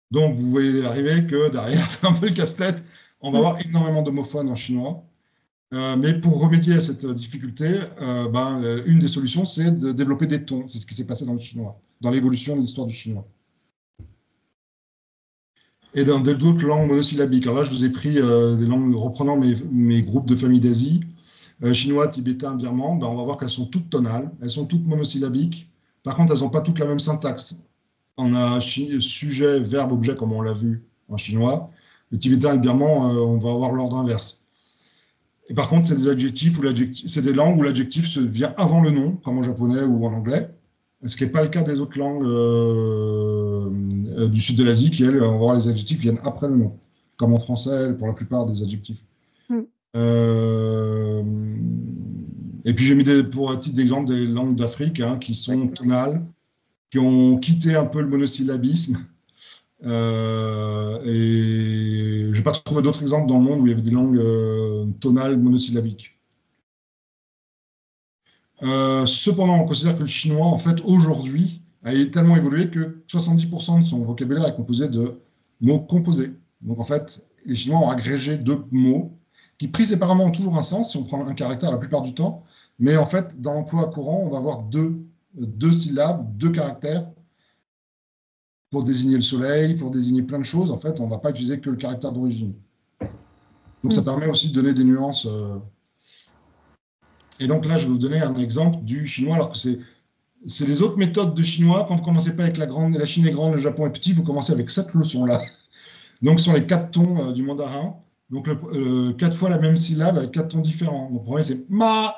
Donc, vous voyez arriver que derrière, c'est un peu le casse-tête. On va avoir énormément d'homophones en chinois. Mais pour remédier à cette difficulté, une des solutions, c'est de développer des tons. C'est ce qui s'est passé dans le chinois, dans l'évolution de l'histoire du chinois. Et dans d'autres langues monosyllabiques. Alors là, je vous ai pris des langues reprenant mes groupes de familles d'Asie. Chinois, tibétain, birman, on va voir qu'elles sont toutes tonales, elles sont toutes monosyllabiques. Par contre, elles n'ont pas toutes la même syntaxe. On a sujet, verbe, objet, comme on l'a vu en chinois. Le tibétain et le birman, on va avoir l'ordre inverse. Et par contre, c'est des adjectifs c'est des langues où l'adjectif vient avant le nom, comme en japonais ou en anglais. Ce qui n'est pas le cas des autres langues du sud de l'Asie, qui, elles, on va voir les adjectifs viennent après le nom, comme en français pour la plupart des adjectifs. Mm. Et puis j'ai mis pour un titre d'exemple des langues d'Afrique qui sont tonales, qui ont quitté un peu le monosyllabisme. Et je n'ai pas trouvé d'autres exemples dans le monde où il y avait des langues tonales monosyllabiques. Cependant, on considère que le chinois, en fait, aujourd'hui, a tellement évolué que 70% de son vocabulaire est composé de mots composés. Donc, en fait, les Chinois ont agrégé deux mots qui, pris séparément, ont toujours un sens si on prend un caractère la plupart du temps. Mais en fait, dans l'emploi courant, on va avoir deux syllabes, deux caractères pour désigner le soleil, pour désigner plein de choses. En fait, on ne va pas utiliser que le caractère d'origine. Donc, ça permet aussi de donner des nuances. Et donc là, je vais vous donner un exemple du chinois, alors que c'est les autres méthodes de chinois. Quand vous ne commencez pas avec la Chine est grande, le Japon est petit, vous commencez avec cette leçon-là. Donc, ce sont les 4 tons du mandarin. Donc, 4 fois la même syllabe avec 4 tons différents. Donc, le premier, c'est ma,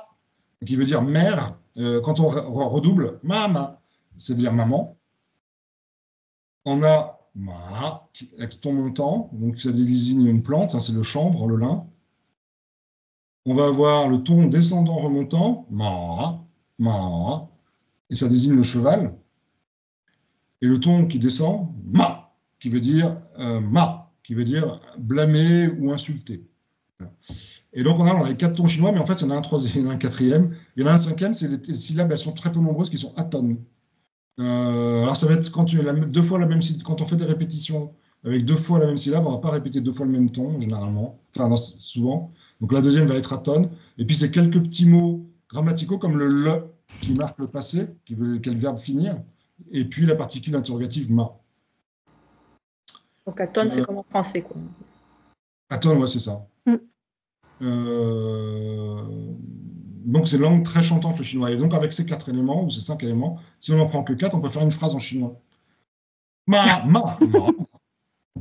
qui veut dire mère. Quand on redouble, mama, ça veut dire maman. On a ma, avec ton montant, donc ça désigne une plante, c'est le chanvre, le lin. On va avoir le ton descendant remontant, ma, ma, et ça désigne le cheval. Et le ton qui descend, ma, qui veut dire qui veut dire blâmer ou insulter. Et donc on a les 4 tons chinois, mais en fait il y en a un troisième, il y en a un quatrième, il y en a un cinquième, c'est les syllabes, elles sont très peu nombreuses, qui sont atones. Alors ça va être quand deux fois la même syllabe, quand on fait des répétitions avec 2 fois la même syllabe, on ne va pas répéter 2 fois le même ton généralement, enfin non, souvent. Donc la deuxième va être atone. Et puis c'est quelques petits mots grammaticaux comme le qui marque le passé, qui veut quel verbe finir, et puis la particule interrogative ma. Donc atone, c'est comme en français, quoi. Atone, ouais, c'est ça. Mm. Donc c'est une langue très chantante le chinois. Et donc avec ces 4 éléments, ou ces 5 éléments, si on n'en prend que 4, on peut faire une phrase en chinois. Ma.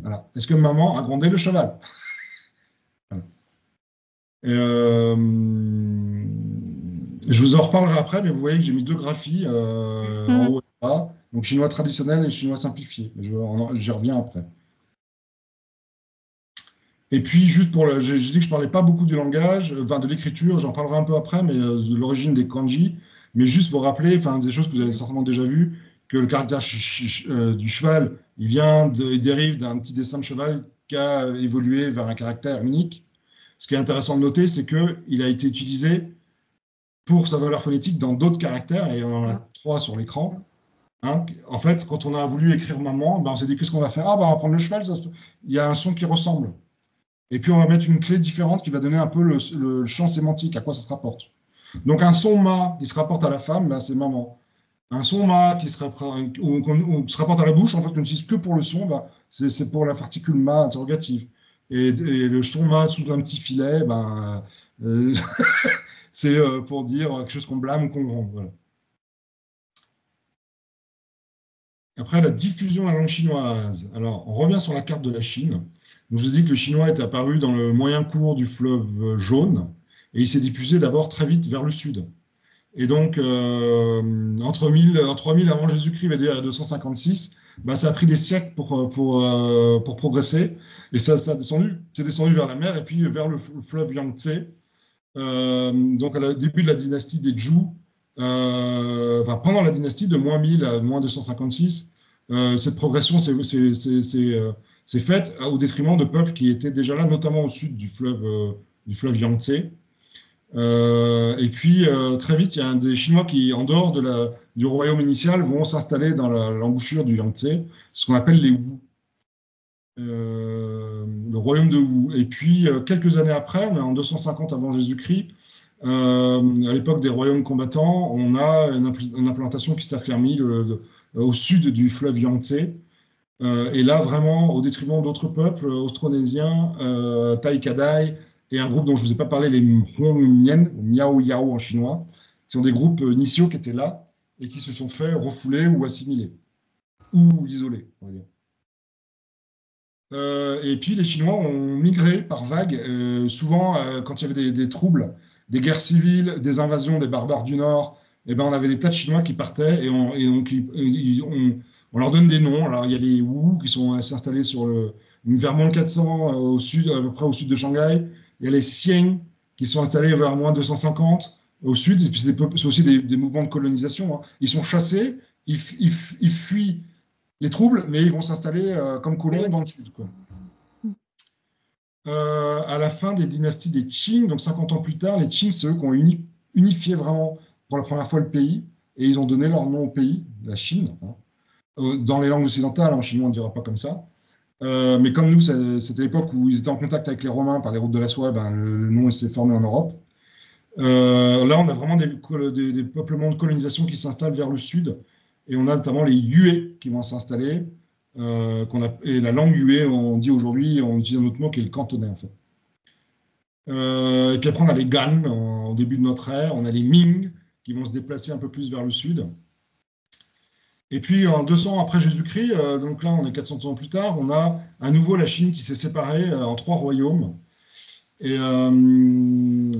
Voilà. Est-ce que maman a grondé le cheval? Je vous en reparlerai après, mais vous voyez que j'ai mis 2 graphies en haut et en bas. Donc chinois traditionnel et chinois simplifié. J'y reviens après. Et puis, juste j'ai dit que je ne parlais pas beaucoup du langage, de l'écriture, j'en parlerai un peu après, mais de l'origine des kanji. Mais juste vous rappeler, des choses que vous avez certainement déjà vues, que le caractère du cheval, il dérive d'un petit dessin de cheval qui a évolué vers un caractère unique. Ce qui est intéressant de noter, c'est qu'il a été utilisé pour sa valeur phonétique dans d'autres caractères, et on en a 3 sur l'écran. En fait, quand on a voulu écrire maman, on s'est dit qu'est-ce qu'on va faire? On va prendre le cheval, il y a un son qui ressemble. Et puis, on va mettre une clé différente qui va donner un peu le champ sémantique, à quoi ça se rapporte. Donc, un son ma qui se rapporte à la femme, c'est maman. Un son ma qui se rapporte à la bouche, en fait, on n'utilise que pour le son, c'est pour la particule ma interrogative. Et le son ma sous un petit filet, c'est pour dire quelque chose qu'on blâme ou qu'on vend. Voilà. Après, la diffusion de la langue chinoise. Alors, on revient sur la carte de la Chine. Donc, je vous ai dit que le chinois est apparu dans le moyen cours du fleuve Jaune et il s'est diffusé d'abord très vite vers le sud. Et donc, entre 3000 avant Jésus-Christ et 256, ça a pris des siècles pour progresser. Et c'est descendu vers la mer et puis vers le fleuve Yangtze. Donc, au début de la dynastie des Zhou, pendant la dynastie de moins 1000 à moins 256, cette progression s'est faite au détriment de peuples qui étaient déjà là, notamment au sud du fleuve Yangtze. Et puis, très vite, il y a des Chinois qui, en dehors du royaume initial, vont s'installer dans l'embouchure du Yangtze, ce qu'on appelle les Wu. Le royaume de Wu. Et puis, quelques années après, en 250 avant Jésus-Christ, à l'époque des royaumes combattants, on a une implantation qui s'affermit au sud du fleuve Yangtze. Et là, vraiment, au détriment d'autres peuples austronésiens, Tai Kadai, et un groupe dont je ne vous ai pas parlé, les Hongmian, ou Miao Yao en chinois, qui sont des groupes initiaux qui étaient là et qui se sont fait refouler ou assimiler, ou isoler, on va dire. Et puis les Chinois ont migré par vagues, souvent quand il y avait des troubles, des guerres civiles, des invasions des barbares du Nord, et ben on avait des tas de Chinois qui partaient et donc on leur donne des noms. Alors il y a les Wu qui sont installés vers moins 400 au sud, à peu près au sud de Shanghai. Il y a les Xiang qui sont installés vers moins 250 au sud. Et puis c'est aussi des mouvements de colonisation, hein. Ils sont chassés, ils fuient les troubles, mais ils vont s'installer comme colons dans le sud, quoi. À la fin des dynasties des Qing, donc 50 ans plus tard, les Qing, c'est eux qui ont unifié vraiment pour la première fois le pays, et ils ont donné leur nom au pays, la Chine, hein. Dans les langues occidentales, en chinois on ne dira pas comme ça. Mais comme nous, c'était l'époque où ils étaient en contact avec les Romains par les routes de la soie, ben, le nom s'est formé en Europe. Là, on a vraiment des peuplements de colonisation qui s'installent vers le sud, et on a notamment les Yue qui vont s'installer, et la langue Yue, on dit aujourd'hui, on utilise un autre mot qui est le cantonais, en fait. Et puis après, on a les Han au début de notre ère, on a les Ming qui vont se déplacer un peu plus vers le sud. Et puis, en 200 après Jésus-Christ, donc là, on est 400 ans plus tard, on a à nouveau la Chine qui s'est séparée en 3 royaumes. Et on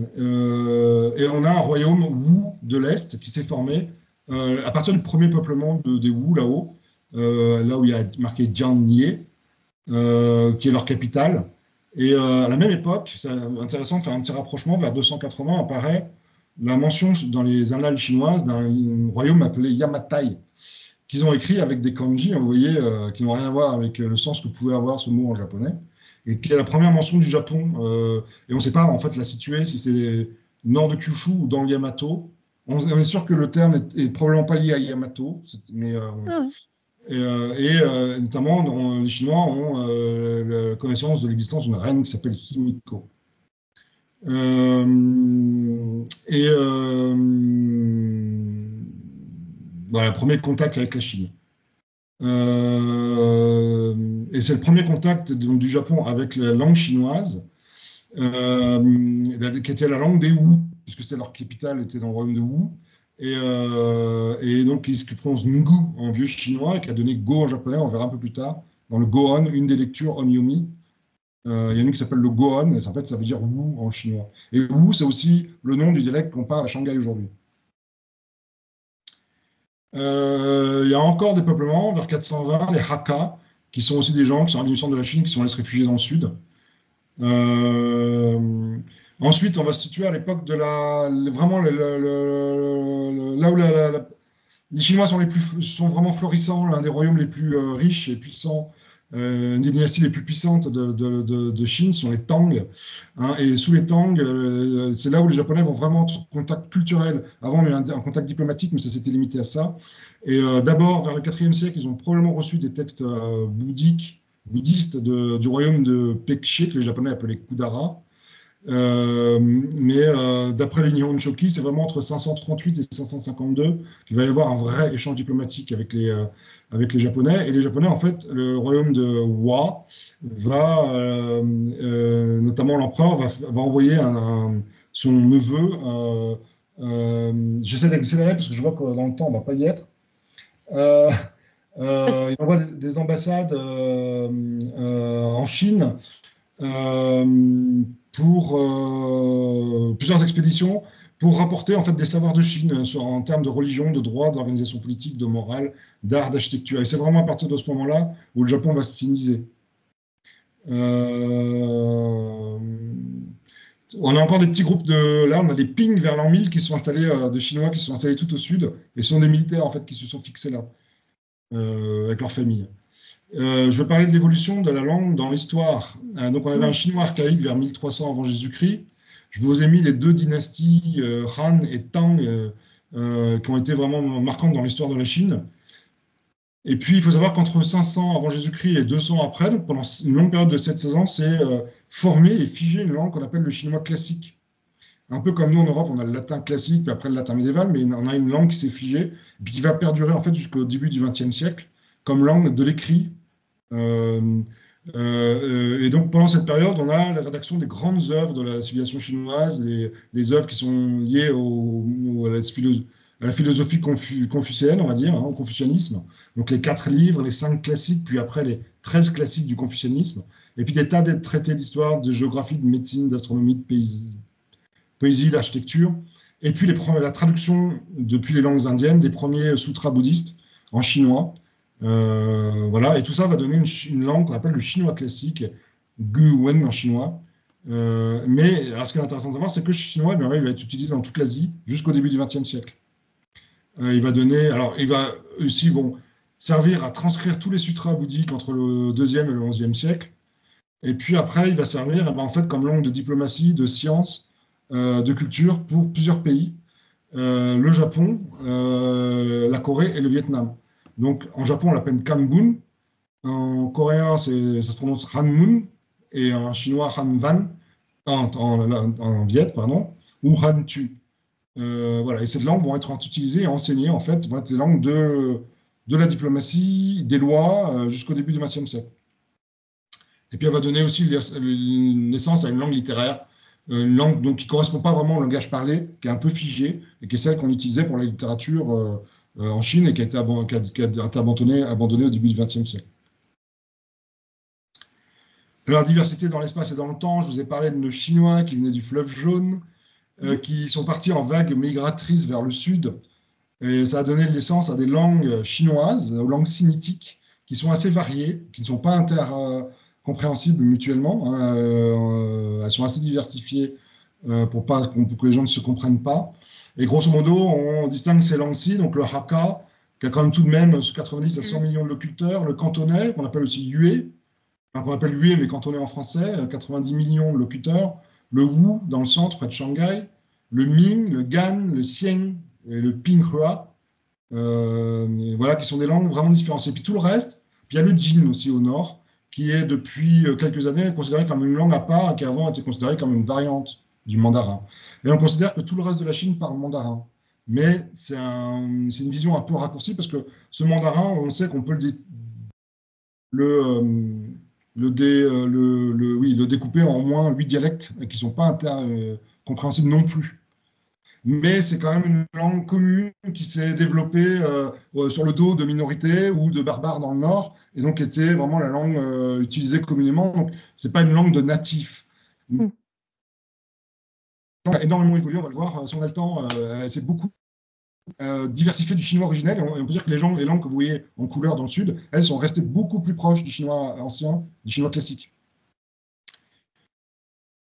a un royaume Wu de l'Est qui s'est formé à partir du premier peuplement des Wu là-haut, là où il y a marqué Jianye, qui est leur capitale. Et à la même époque, c'est intéressant de faire un petit rapprochement, vers 280 apparaît la mention dans les annales chinoises d'un royaume appelé Yamatai, qu'ils ont écrit avec des kanji, vous voyez, qui n'ont rien à voir avec le sens que pouvait avoir ce mot en japonais, et qui est la première mention du Japon. Et on ne sait pas en fait la situer, si c'est nord de Kyushu ou dans le Yamato. On est sûr que le terme est probablement pas lié à Yamato, mais notamment les Chinois ont la connaissance de l'existence d'une reine qui s'appelle Himiko. Voilà, premier contact avec la Chine. Et c'est le premier contact donc, du Japon avec la langue chinoise, qui était la langue des Wu, puisque c'était leur capitale, était dans le royaume de Wu. Et donc, ce qui prononce Ngu en vieux chinois et qui a donné Go en japonais, on verra un peu plus tard, dans le Gohon, une des lectures Onyomi. Il y en a une qui s'appelle le Gohon, et en fait, ça veut dire Wu en chinois. Et Wu, c'est aussi le nom du dialecte qu'on parle à Shanghai aujourd'hui. Il y a encore des peuplements, vers 420, les Hakka, qui sont aussi des gens qui sont venus du centre de la Chine, qui sont allés se réfugier dans le sud. Ensuite, on va se situer à l'époque de vraiment là où les Chinois sont vraiment florissants, l'un des royaumes les plus riches et puissants, une des dynasties les plus puissantes de Chine sont les Tang, hein, et sous les Tang, c'est là où les Japonais vont vraiment être en contact culturel. Avant, on a eu un contact diplomatique, mais ça s'était limité à ça. Et d'abord, vers le IVe siècle, ils ont probablement reçu des textes bouddhistes du royaume de Pekché, que les Japonais appelaient Kudara. Mais d'après le Nihon Shoki, c'est vraiment entre 538 et 552 qu'il va y avoir un vrai échange diplomatique avec les Japonais. Et les Japonais, en fait, le royaume de Wa notamment l'empereur, va envoyer son neveu. J'essaie d'accélérer parce que je vois que dans le temps, on ne va pas y être. Il envoie des ambassades en Chine pour plusieurs expéditions pour rapporter en fait des savoirs de Chine en termes de religion, de droit, d'organisation politique, de morale, d'art, d'architecture. Et c'est vraiment à partir de ce moment-là où le Japon va se siniser. On a encore des petits groupes là, on a des pings vers l'an 1000 qui sont installés, de Chinois qui sont installés tout au sud, et ce sont des militaires en fait qui se sont fixés là, avec leur famille. Je vais parler de l'évolution de la langue dans l'histoire. Donc, on avait un chinois archaïque vers 1300 avant Jésus-Christ. Je vous ai mis les 2 dynasties, Han et Tang, qui ont été vraiment marquantes dans l'histoire de la Chine. Et puis, il faut savoir qu'entre 500 avant Jésus-Christ et 200 après, donc pendant une longue période de 700 ans, c'est formé et figé une langue qu'on appelle le chinois classique. Un peu comme nous en Europe, on a le latin classique, puis après le latin médiéval, mais on a une langue qui s'est figée, et puis qui va perdurer en fait jusqu'au début du XXe siècle, comme langue de l'écrit. Et donc pendant cette période, on a la rédaction des grandes œuvres de la civilisation chinoise, les œuvres qui sont liées à la philosophie confucéenne, on va dire, au confucianisme. Donc les 4 livres, les 5 classiques, puis après les 13 classiques du confucianisme. Et puis des tas de traités d'histoire, de géographie, de médecine, d'astronomie, de poésie, d'architecture. Et puis la traduction depuis les langues indiennes des premiers sutras bouddhistes en chinois. Voilà, et tout ça va donner une langue qu'on appelle le chinois classique, Gu Wen en chinois. Mais alors, ce qui est intéressant de savoir, c'est que le chinois, il va être utilisé dans toute l'Asie jusqu'au début du XXe siècle. Il va aussi servir à transcrire tous les sutras bouddhiques entre le 2e et le 11e siècle. Et puis après, il va servir en fait, comme langue de diplomatie, de science, de culture pour plusieurs pays. Le Japon, la Corée et le Vietnam. Donc en Japon, on l'appelle Kanbun. En coréen, ça se prononce Hanmun. Et en chinois, Hanvan. En viet, pardon. Ou Hantu. Voilà. Et ces langues vont être utilisées et enseignées, en fait, vont être les langues de la diplomatie, des lois, jusqu'au début du XXe siècle. Et puis elle va donner aussi naissance à une langue littéraire, une langue donc, qui ne correspond pas vraiment au langage parlé, qui est un peu figée, et qui est celle qu'on utilisait pour la littérature en Chine et qui a été abandonnée au début du XXe siècle. Alors, la diversité dans l'espace et dans le temps, je vous ai parlé de nos Chinois qui venaient du fleuve Jaune, qui sont partis en vagues migratrices vers le sud, et ça a donné naissance à des langues chinoises, aux langues sinitiques, qui sont assez variées, qui ne sont pas compréhensibles mutuellement. Elles sont assez diversifiées pour que les gens ne se comprennent pas. Et grosso modo, on distingue ces langues-ci, donc le Hakka, qui a quand même tout de même 90 à 100 millions de locuteurs, le cantonais, qu'on appelle aussi Yue, qu'on appelle Yue, mais cantonais en français, 90 millions de locuteurs, le Wu, dans le centre, près de Shanghai, le Ming, le Gan, le Xiang et le Pinghua, voilà, qui sont des langues vraiment différenciées. Puis tout le reste, puis il y a le Jin aussi au nord, qui est depuis quelques années considéré comme une langue à part, qui avant était considérée comme une variante du mandarin. Et on considère que tout le reste de la Chine parle mandarin. Mais c'est une vision un peu raccourcie, parce que ce mandarin, on sait qu'on peut le découper en au moins 8 dialectes qui ne sont pas compréhensibles non plus. Mais c'est quand même une langue commune qui s'est développée sur le dos de minorités ou de barbares dans le Nord, et donc était vraiment la langue utilisée communément. Donc, ce n'est pas une langue de natifs. Elle a énormément évolué, on va le voir, si on a le temps, c'est beaucoup diversifié du chinois originel, et on peut dire que les langues que vous voyez en couleur dans le sud, elles sont restées beaucoup plus proches du chinois ancien, du chinois classique.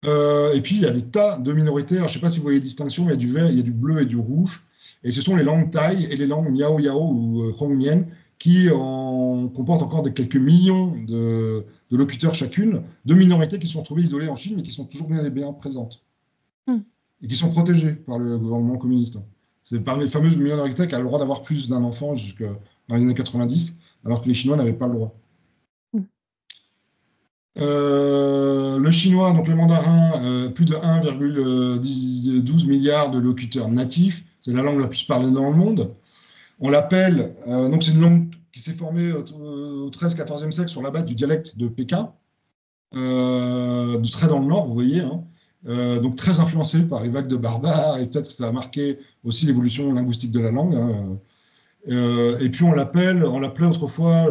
Et puis, il y a des tas de minorités. Alors, je ne sais pas si vous voyez les distinctions, mais il y a du vert, il y a du bleu et du rouge. Et ce sont les langues thaï et les langues miao yao ou hongmian qui comportent encore quelques millions de locuteurs chacune, de minorités qui sont retrouvées isolées en Chine, mais qui sont toujours bien présentes. Et qui sont protégées par le gouvernement communiste. C'est parmi les fameuses minorités qui a le droit d'avoir plus d'un enfant jusque dans les années 90, alors que les Chinois n'avaient pas le droit. Le chinois, donc le mandarin, plus de 1,12 milliard de locuteurs natifs. C'est la langue la plus parlée dans le monde. On l'appelle, donc c'est une langue qui s'est formée au XIIIe-XIVe siècle sur la base du dialecte de Pékin, très dans le nord, vous voyez, hein. Donc très influencé par les vagues de barbares, et peut-être que ça a marqué aussi l'évolution linguistique de la langue, hein. Et puis on l'appelait autrefois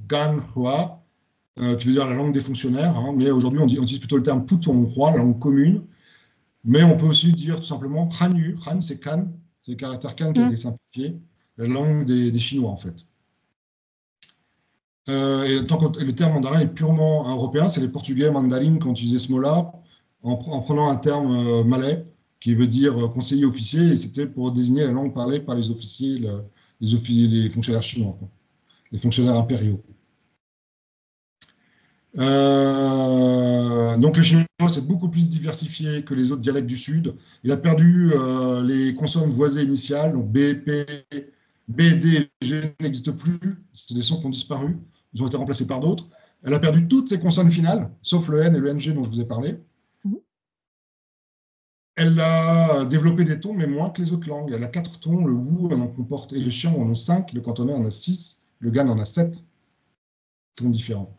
Ganhua, qui veut dire la langue des fonctionnaires, hein, mais aujourd'hui on utilise plutôt le terme Putonghua, la langue commune, mais on peut aussi dire tout simplement Hanyu. Han, c'est Kan, c'est le caractère Kan qui a été simplifié, la langue des Chinois en fait. Et le terme mandarin est purement européen, c'est les Portugais mandarines qui ont utilisé ce mot-là en prenant un terme malais qui veut dire conseiller officier, et c'était pour désigner la langue parlée par les officiers, les fonctionnaires chinois, quoi, les fonctionnaires impériaux. Donc le chinois, c'est beaucoup plus diversifié que les autres dialectes du Sud. Il a perdu les consonnes voisées initiales, donc B, P, B, D et G n'existent plus. C'est des sons qui ont disparu. Ils ont été remplacés par d'autres. Elle a perdu toutes ses consonnes finales, sauf le N et le NG dont je vous ai parlé. Elle a développé des tons, mais moins que les autres langues. Elle a 4 tons, le Wu en comporte, et le Xiang en ont 5, le cantonais en a 6, le Gan en a 7. Tons différents.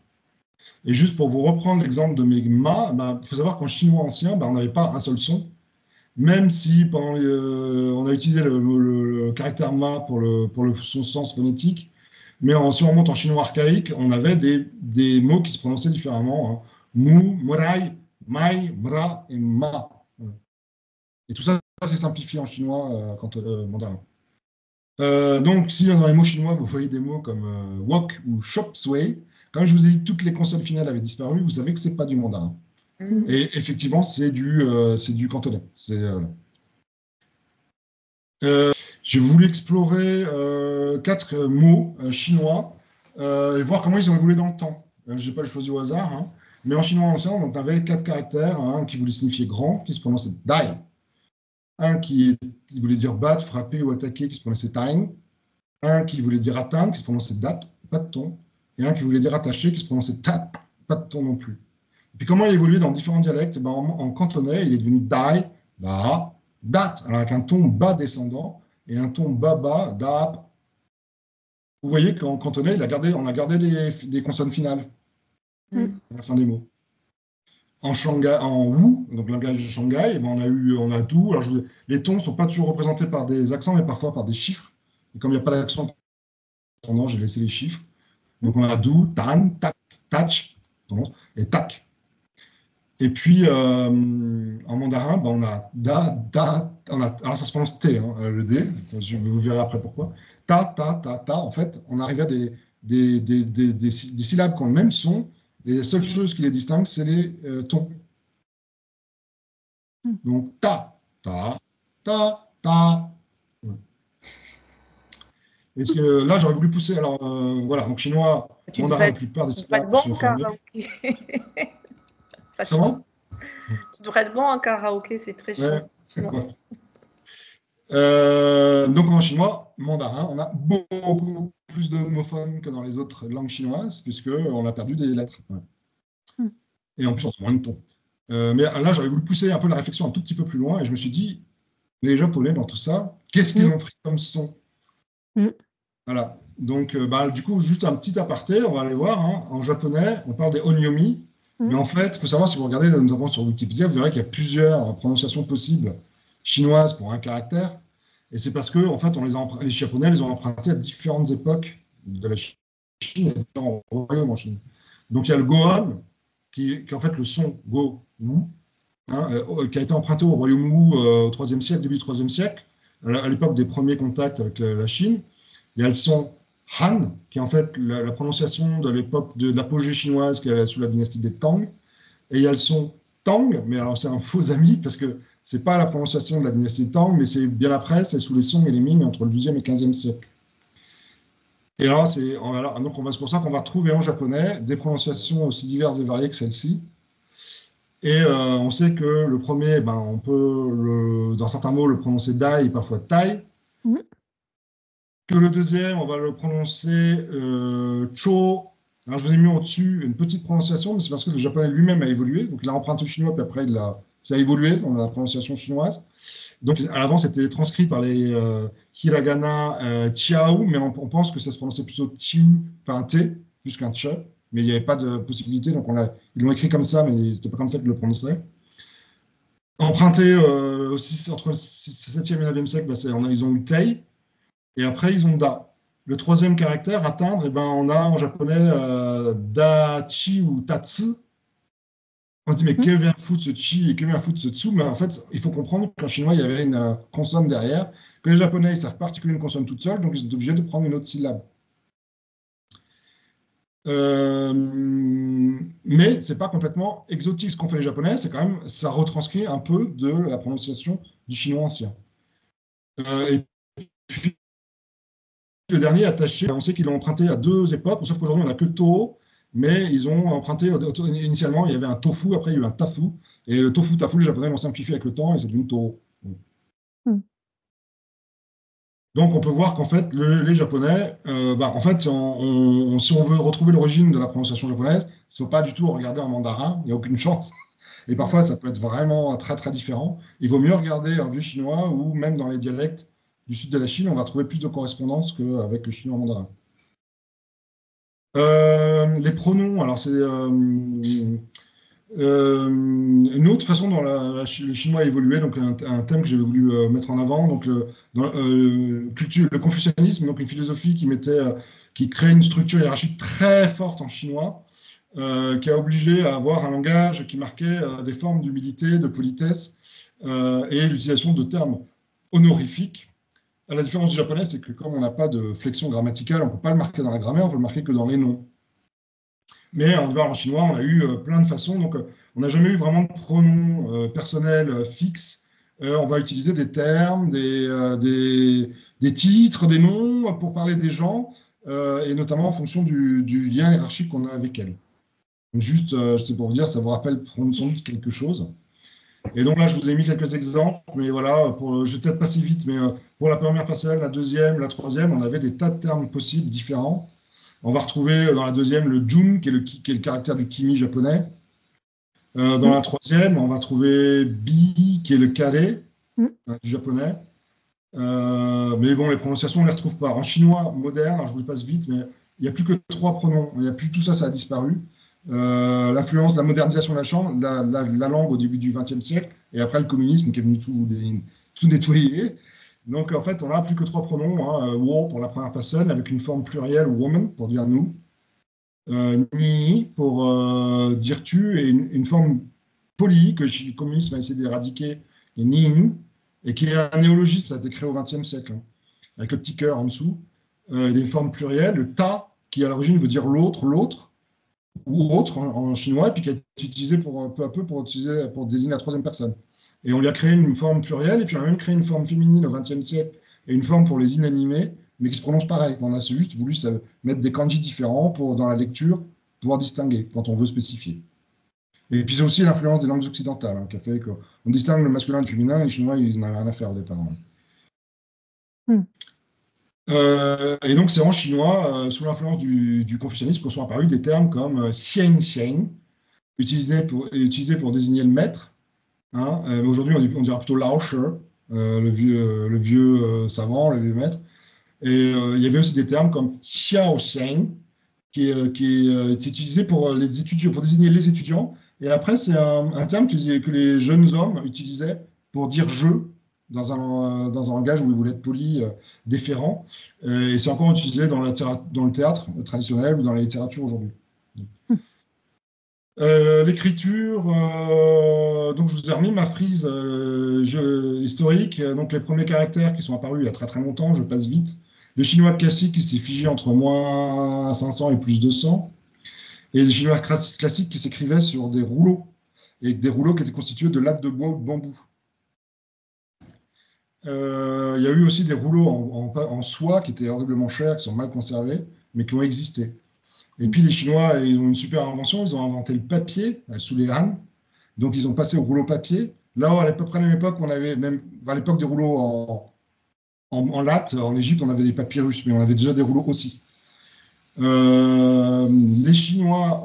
Et juste pour vous reprendre l'exemple de mes ma, il faut savoir qu'en chinois ancien, on n'avait pas un seul son. même si on a utilisé le caractère ma pour son sens phonétique, mais si on remonte en chinois archaïque, on avait des mots qui se prononçaient différemment, hein. Mu, morai, mai, mra et ma. Et tout ça, c'est simplifié en chinois mandarin. Donc, si dans les mots chinois, vous voyez des mots comme wok ou chop suey, comme je vous ai dit, toutes les consonnes finales avaient disparu, vous savez que ce n'est pas du mandarin. Et effectivement, c'est du cantonais. J'ai voulu explorer 4 mots chinois et voir comment ils ont évolué dans le temps. Je n'ai pas choisi au hasard, hein, mais en chinois ancien, on avait 4 caractères, un qui voulait signifier grand, qui se prononçait dai, un qui voulait dire battre, frapper ou attaquer, qui se prononçait tain, un qui voulait dire atteindre, qui se prononçait dat, pas de ton, et un qui voulait dire attacher, qui se prononçait tat, pas de ton non plus. Et puis comment il évoluait dans différents dialectes, ben, en cantonais, il est devenu dai, da, dat, alors avec un ton bas descendant et un ton bas, da. Vous voyez qu'en cantonais, on a gardé des consonnes finales à la fin des mots. En Shanghai, en Wu, donc langage de Shanghai, ben on a tout. Alors les tons ne sont pas toujours représentés par des accents, mais parfois par des chiffres. Et comme il n'y a pas d'accent, j'ai laissé les chiffres. Donc on a du, tan, tak, tach, et tak. Et puis en mandarin, ben, on a da, da, alors ça se prononce T, hein, le D, vous verrez après pourquoi. Ta, ta, ta, ta, en fait, on arrive à des syllabes qui ont le même son. Les seules choses qui les distinguent, c'est les tons. Donc, ta, ta, ta, ta. Est-ce que là, j'aurais voulu pousser. Alors, voilà, donc chinois, mandarin, la plupart des syllabes sont fermées. Comment ? Tu devrais être bon en karaoké, c'est très chiant. Donc en chinois, mandarin, on a beaucoup plus d'homophones que dans les autres langues chinoises, puisqu'on a perdu des lettres. Ouais. Et en plus, on a moins de tons. Mais là, j'aurais voulu pousser un peu la réflexion un tout petit peu plus loin, et je me suis dit, les Japonais, dans tout ça, qu'est-ce qu'ils ont pris comme son ? Voilà. Donc, du coup, juste un petit aparté, on va aller voir. Hein. En japonais, on parle des onyomi. Mais en fait, il faut savoir, si vous regardez notamment sur Wikipédia, vous verrez qu'il y a plusieurs prononciations possibles chinoises pour un caractère. Et c'est parce que, en fait, les Japonais les ont empruntés à différentes époques de la Chine et différents royaumes en Chine. Donc, il y a le Gohan, qui est en fait le son Go-Wu, hein, qui a été emprunté au royaume Wu au IIIe siècle, début du IIIe siècle, à l'époque des premiers contacts avec la Chine. Il y a le son Han, qui est en fait la prononciation de l'époque de l'apogée chinoise qui est sous la dynastie des Tang. Et il y a le son Tang, mais alors c'est un faux ami, parce que ce n'est pas la prononciation de la dynastie des Tang, mais c'est bien après, c'est sous les Song et les Ming entre le XIIe et XVe siècle. Et alors, c'est pour ça qu'on va retrouver en japonais des prononciations aussi diverses et variées que celle-ci. Et on sait que le premier, on peut, dans certains mots, le prononcer dai et parfois tai. Que le deuxième, on va le prononcer cho. Alors, je vous ai mis au-dessus une petite prononciation, mais c'est parce que le japonais lui-même a évolué. Donc, il a emprunté le chinois, puis après, ça a évolué dans la prononciation chinoise. Donc, à l'avant, c'était transcrit par les hiragana chiao, mais on pense que ça se prononçait plutôt chiu, enfin un T, plus qu'un che. Mais il n'y avait pas de possibilité, donc ils l'ont écrit comme ça, mais c'était pas comme ça qu'ils le prononçaient. Emprunté aussi entre le 7e et le 9e siècle, ils ont eu tei. Et après, ils ont da. Le troisième caractère, atteindre, on a en japonais da, chi ou tatsu. On se dit, mais que vient foutre ce chi et que vient foutre ce tsu? Mais en fait, il faut comprendre qu'en chinois, il y avait une consonne derrière, que les japonais, ils savent pas articuler une consonne toute seule, donc ils sont obligés de prendre une autre syllabe. Mais c'est pas complètement exotique ce qu'ont fait les japonais, c'est quand même, ça retranscrit un peu de la prononciation du chinois ancien. Et puis, le dernier attaché, on sait qu'ils l'ont emprunté à 2 époques, sauf qu'aujourd'hui on n'a que to, mais ils ont emprunté, initialement il y avait un tofu, après il y a eu un tafu, et le tofu, tafu, les japonais l'ont simplifié avec le temps, et c'est devenu to. Donc on peut voir qu'en fait, les japonais, en fait, si on veut retrouver l'origine de la prononciation japonaise, il ne faut pas du tout regarder en mandarin, il n'y a aucune chance. Et parfois, ça peut être vraiment très, très différent. Il vaut mieux regarder un vieux chinois, ou même dans les dialectes du sud de la Chine, on va trouver plus de correspondance qu'avec le chinois mandarin. Les pronoms, alors c'est Une autre façon dont le chinois a évolué, donc un thème que j'avais voulu mettre en avant, donc le confucianisme, donc une philosophie qui crée une structure hiérarchique très forte en chinois, qui a obligé à avoir un langage qui marquait des formes d'humilité, de politesse et l'utilisation de termes honorifiques. La différence du japonais, c'est que comme on n'a pas de flexion grammaticale, on ne peut pas le marquer dans la grammaire, on peut le marquer que dans les noms. Mais en chinois, on a eu plein de façons. Donc, on n'a jamais eu vraiment de pronoms personnels fixes. On va utiliser des termes, des titres, des noms pour parler des gens, et notamment en fonction du lien hiérarchique qu'on a avec elles. Donc, juste, c'est pour vous dire, ça vous rappelle sans doute quelque chose. Et donc là, je vous ai mis quelques exemples, mais voilà, je vais peut-être passer vite, mais pour la première parcelle, la deuxième, la troisième, on avait des tas de termes possibles différents. On va retrouver dans la deuxième le jun, qui est le caractère du kimi japonais. Dans la troisième, on va trouver bi, qui est le carré du japonais. Mais bon, les prononciations, on ne les retrouve pas. En chinois moderne, alors je vous le passe vite, mais il n'y a plus que 3 pronoms. Il n'y a plus tout ça, ça a disparu. L'influence de la modernisation de la langue au début du XXe siècle, et après le communisme qui est venu tout nettoyer. Donc, en fait, on n'a plus que 3 pronoms. Hein, wo pour la première personne, avec une forme plurielle, woman, pour dire nous. Ni, pour dire tu, et une forme polie que le communisme a essayé d'éradiquer, et nin, et qui est un néologisme, ça a été créé au XXe siècle, hein, avec le petit cœur en dessous. Il y a une forme plurielle, le ta, qui à l'origine veut dire l'autre, ou autre en chinois, et puis qui a été utilisé peu à peu pour désigner la troisième personne. Et on lui a créé une forme plurielle, et puis on a même créé une forme féminine au XXe siècle, et une forme pour les inanimés, mais qui se prononce pareil. On a juste voulu mettre des kanji différents pour, dans la lecture, pouvoir distinguer quand on veut spécifier. Et puis c'est aussi l'influence des langues occidentales, hein, qui a fait qu'on distingue le masculin et le féminin. Les Chinois, ils n'avaient rien à faire au départ. Et donc c'est en chinois, sous l'influence du confucianisme, qu'on sont apparus des termes comme xian xian, utilisés pour désigner le maître. Hein. Aujourd'hui, on dira plutôt lao shi, le vieux savant, le vieux maître. Et il y avait aussi des termes comme xiao xian, qui est utilisé pour les étudiants, pour désigner les étudiants. Et après, c'est un terme que les jeunes hommes utilisaient pour dire je dans un langage où ils voulaient être polis, déférents. Et c'est encore utilisé dans le théâtre traditionnel ou dans la littérature aujourd'hui. L'écriture, donc je vous ai remis ma frise historique. Donc les premiers caractères qui sont apparus il y a très très longtemps, je passe vite. Le chinois classique qui s'est figé entre moins 500 et plus 200. Et le chinois classique qui s'écrivait sur des rouleaux, et des rouleaux qui étaient constitués de lattes de bois ou de bambou. Il y a eu aussi des rouleaux en soie qui étaient horriblement chers, qui sont mal conservés, mais qui ont existé. Et puis les Chinois, ils ont une super invention, ils ont inventé le papier sous les Han, donc ils ont passé au rouleau papier. Là, à peu près à la même époque, on avait même, à l'époque des rouleaux en latte, en Égypte, on avait des papyrus, mais on avait déjà des rouleaux aussi. Les Chinois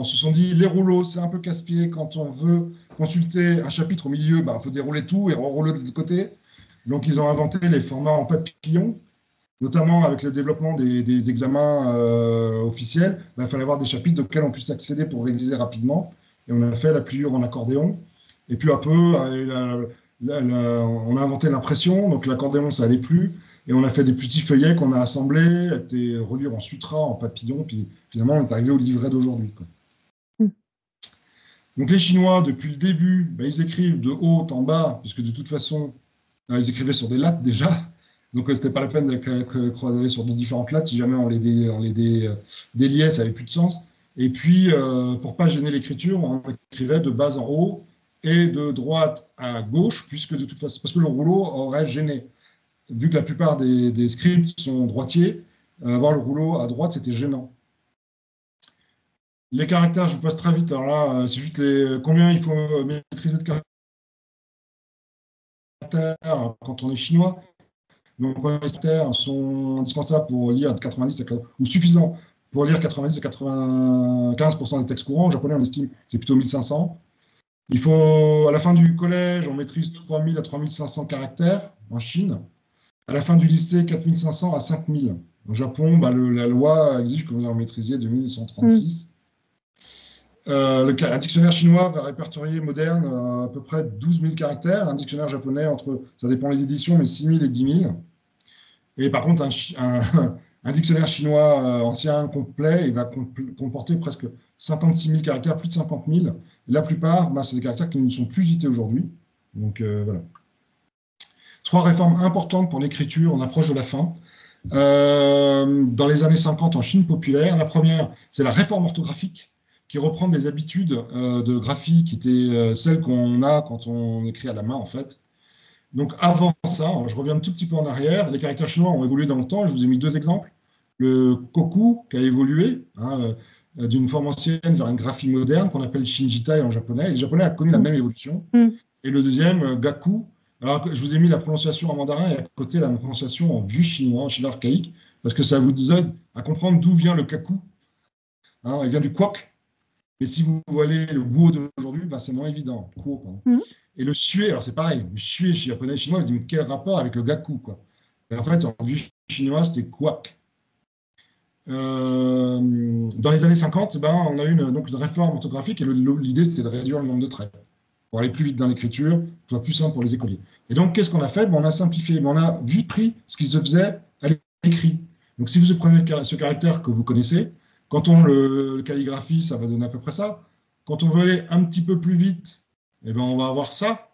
se sont dit, les rouleaux, c'est un peu casse-pied. Quand on veut consulter un chapitre au milieu, il faut dérouler tout et rerouler de l'autre côté. Donc, ils ont inventé les formats en papillon, notamment avec le développement des examens officiels. Il fallait avoir des chapitres auxquels on puisse accéder pour réviser rapidement. Et on a fait la pliure en accordéon. Et puis, un peu, on a inventé l'impression. Donc, l'accordéon, ça n'allait plus. Et on a fait des petits feuillets qu'on a assemblés, étaient reliés en sutra, en papillon, puis finalement, on est arrivé au livret d'aujourd'hui. Donc les Chinois, depuis le début, ils écrivent de haut en bas, puisque de toute façon, ils écrivaient sur des lattes déjà. Donc, ce n'était pas la peine d'aller sur de différentes lattes. Si jamais on les déliait, ça n'avait plus de sens. Et puis, pour ne pas gêner l'écriture, on écrivait de bas en haut et de droite à gauche, puisque de toute façon, parce que le rouleau aurait gêné. Vu que la plupart des scripts sont droitiers, avoir le rouleau à droite, c'était gênant. Les caractères, je vous passe très vite. Alors là, c'est juste combien il faut maîtriser de caractères quand on est chinois. Donc, les caractères sont indispensables pour lire 90 ou suffisants pour lire 90 à 95% des textes courants. En japonais, on estime que c'est plutôt 1500. Il faut, à la fin du collège, on maîtrise 3000 à 3500 caractères en Chine. À la fin du lycée, 4500 à 5000. Au Japon, la loi exige que vous en maîtrisiez 2136. Un dictionnaire chinois va répertorier moderne à peu près 12 000 caractères. Un dictionnaire japonais, ça dépend des éditions, mais 6 000 et 10 000. Et par contre, un dictionnaire chinois ancien complet, il va comporter presque 56 000 caractères, plus de 50 000. Et la plupart, c'est des caractères qui ne sont plus cités aujourd'hui. Donc voilà. 3 réformes importantes pour l'écriture, on approche de la fin. Dans les années 50 en Chine populaire, la première, c'est la réforme orthographique, qui reprend des habitudes de graphie qui étaient celles qu'on a quand on écrit à la main, en fait. Donc avant ça, je reviens un tout petit peu en arrière, les caractères chinois ont évolué dans le temps, et je vous ai mis 2 exemples. Le koku, qui a évolué d'une forme ancienne vers une graphie moderne, qu'on appelle shinjitai en japonais, et le japonais a connu la même évolution. Et le deuxième, gaku. Alors, je vous ai mis la prononciation en mandarin et à côté la prononciation en vieux chinois, en chinois archaïque, parce que ça vous aide à comprendre d'où vient le kaku. Il vient du kwok. Mais si vous voyez le guo d'aujourd'hui, c'est moins évident. Kuo, pardon. Et le sue, alors c'est pareil. Le sue chez japonais et chinois, vous dites, mais quel rapport avec le gaku, quoi. Et en fait, en vieux chinois, c'était kwak. Dans les années 50, on a eu donc une réforme orthographique et l'idée, c'était de réduire le nombre de traits pour aller plus vite dans l'écriture, pour que ce soit plus simple pour les écoliers. Et donc, qu'est-ce qu'on a fait? On a simplifié, on a juste pris ce qui se faisait à l'écrit. Donc, si vous prenez ce caractère que vous connaissez, quand on le calligraphie, ça va donner à peu près ça. Quand on veut aller un petit peu plus vite, on va avoir ça.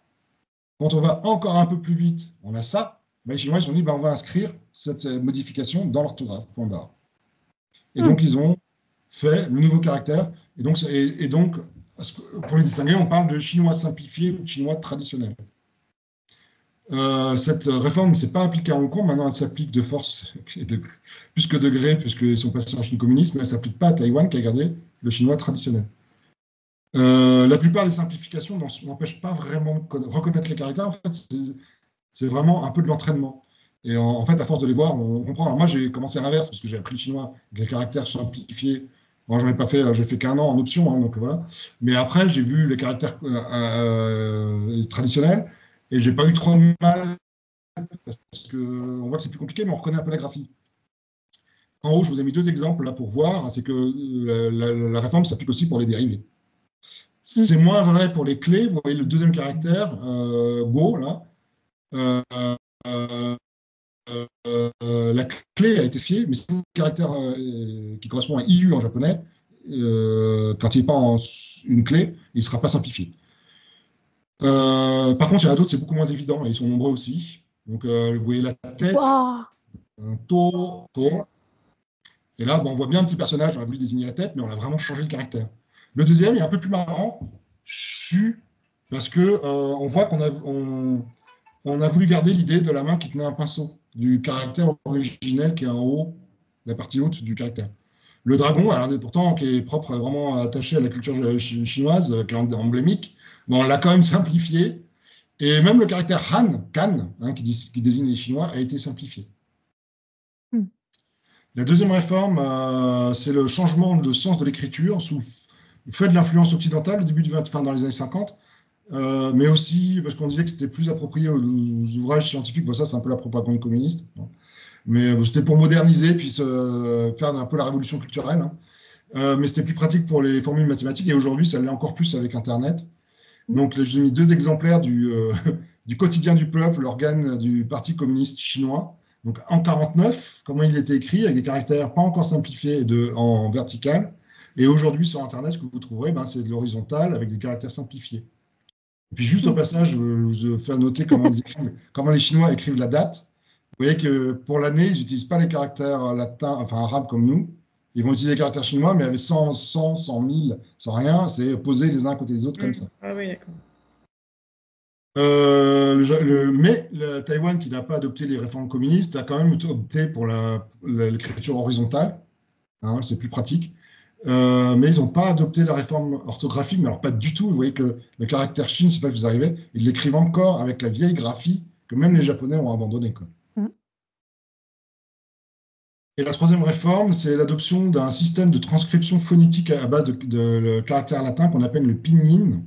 Quand on va encore un peu plus vite, on a ça. Les Chinois, ils ont dit, on va inscrire cette modification dans l'orthographe, point barre. Et donc, ils ont fait le nouveau caractère. Et donc, pour les distinguer, on parle de chinois simplifié ou de chinois traditionnel. Cette réforme ne s'est pas appliquée à Hong Kong, maintenant elle s'applique de force, plus que de gré, puisqu'ils sont passés en Chine communiste, mais elle ne s'applique pas à Taïwan qui a gardé le chinois traditionnel. La plupart des simplifications n'empêchent pas vraiment de reconnaître les caractères, en fait, c'est vraiment un peu de l'entraînement. Et en fait, à force de les voir, on comprend. Alors moi, j'ai commencé à l'inverse, parce que j'ai appris le chinois avec les caractères simplifiés. Moi, j'en ai pas fait, j'ai fait qu'1 an en option, donc voilà. Mais après, j'ai vu les caractères traditionnels, et j'ai pas eu trop de mal, parce qu'on voit que c'est plus compliqué, mais on reconnaît un peu la graphie. En haut, je vous ai mis 2 exemples là pour voir, c'est que la réforme s'applique aussi pour les dérivés. C'est moins vrai pour les clés. Vous voyez le 2e caractère, Go, là. La clé a été fiée, mais c'est un caractère qui correspond à IU en japonais. Quand il n'est pas en une clé, il ne sera pas simplifié. Par contre, il y en a d'autres, c'est beaucoup moins évident, et ils sont nombreux aussi. Donc, vous voyez la tête, un to. Et là, on voit bien un petit personnage, on a voulu désigner la tête, mais on a vraiment changé le caractère. Le deuxième est un peu plus marrant, chu, parce qu'on voit qu'on a voulu garder l'idée de la main qui tenait un pinceau, du caractère originel qui est en haut, la partie haute du caractère. Le dragon, alors, pourtant, qui est propre, vraiment attaché à la culture chinoise, qui est emblémique, on l'a quand même simplifié. Et même le caractère Han, Kan, qui désigne les Chinois, a été simplifié. La deuxième réforme, c'est le changement de sens de l'écriture sous le fait de l'influence occidentale au début dans les années 50, mais aussi parce qu'on disait que c'était plus approprié aux ouvrages scientifiques. Ça, c'est un peu la propagande communiste. Mais c'était pour moderniser, puis faire un peu la révolution culturelle. Mais c'était plus pratique pour les formules mathématiques, et aujourd'hui, ça l'est encore plus avec Internet. Donc, j'ai mis 2 exemplaires du quotidien du peuple, l'organe du Parti communiste chinois. Donc, en 49, comment il était écrit, avec des caractères pas encore simplifiés en vertical. Et aujourd'hui, sur Internet, ce que vous trouverez, c'est de l'horizontal avec des caractères simplifiés. Et puis, juste au passage, je vous fais noter comment les Chinois écrivent la date. Vous voyez que pour l'année, ils n'utilisent pas les caractères latins, enfin arabes comme nous. Ils vont utiliser les caractères chinois, mais avec 100, 100, 100 000, sans rien. C'est posé les uns à côté des autres comme ça. Ah oui, d'accord. Mais Taïwan, qui n'a pas adopté les réformes communistes, a quand même opté pour l'écriture horizontale. C'est plus pratique. Mais ils n'ont pas adopté la réforme orthographique, mais alors pas du tout. Vous voyez que le caractère Shin, je ne sais pas si vous arrivez, ils l'écrivent encore avec la vieille graphie que même les Japonais ont abandonnée. Et la 3e réforme, c'est l'adoption d'un système de transcription phonétique à base de caractères latins qu'on appelle le pinyin,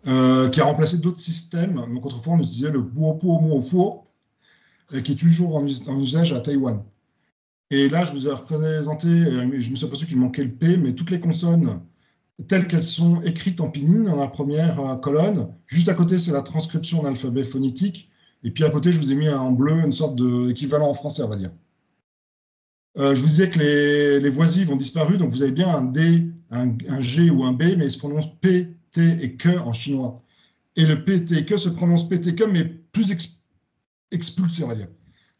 qui a remplacé d'autres systèmes. Donc autrefois, on utilisait le buopo, qui est toujours en usage à Taïwan. Et là, je vous ai représenté, je me suis aperçu qu'il manquait le P, mais toutes les consonnes telles qu'elles sont écrites en pinyin dans la première colonne. Juste à côté, c'est la transcription de l'alphabet phonétique. Et puis à côté, je vous ai mis en bleu une sorte d'équivalent en français, on va dire. Je vous disais que les voisines ont disparu, donc vous avez bien un D, un G ou un B, mais ils se prononcent P, T et K en chinois. Et le P, T et K se prononce P, T, K, mais plus expulsé, on va dire.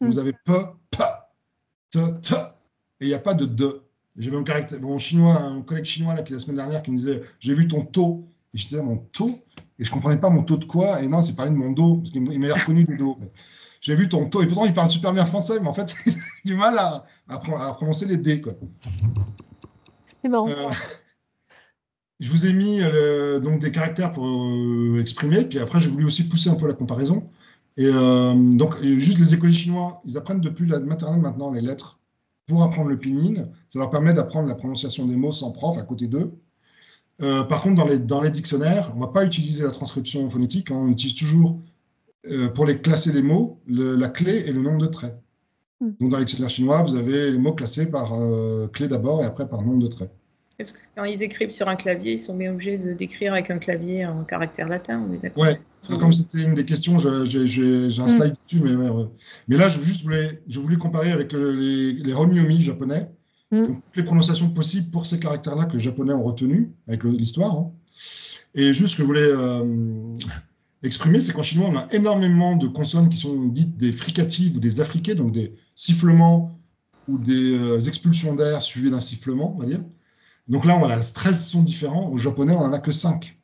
Donc, vous avez P, P, T, T, et il n'y a pas de D. J'avais un caractère, bon, chinois, un collègue chinois là, qui la semaine dernière qui me disait j'ai vu ton taux, et je disais mon taux, et je ne comprenais pas mon taux de quoi, et non, c'est parler de mon dos, parce qu'il m'avait reconnu du dos. J'ai vu ton taux, et pourtant il parle super bien français, mais en fait, il a du mal à prononcer les D, quoi. C'est marrant. Je vous ai mis donc des caractères pour exprimer, puis après j'ai voulu aussi pousser un peu la comparaison. Et donc, juste les écoliers chinois, ils apprennent depuis la maternelle maintenant les lettres pour apprendre le pinyin. Ça leur permet d'apprendre la prononciation des mots sans prof à côté d'eux. Par contre, dans les dictionnaires, on ne va pas utiliser la transcription phonétique, hein, on utilise toujours, pour les classer les mots, la clé et le nombre de traits. Donc, dans les dictionnaires chinois, vous avez les mots classés par clé d'abord et après par nombre de traits. Parce que quand ils écrivent sur un clavier, ils sont bien obligés d'écrire avec un clavier en caractère latin, on est d'accord? Ouais, comme c'était une des questions, j'ai un slide dessus, mais là, je voulais comparer avec les Romyomi japonais, donc toutes les prononciations possibles pour ces caractères-là que les Japonais ont retenus avec l'histoire. Hein. Et juste ce que je voulais exprimer, c'est qu'en chinois, on a énormément de consonnes qui sont dites des fricatives ou des affriquées, donc des sifflements ou des expulsions d'air suivies d'un sifflement, on va dire. Donc là, on a 13 sons différents. Au japonais, on n'en a que 5.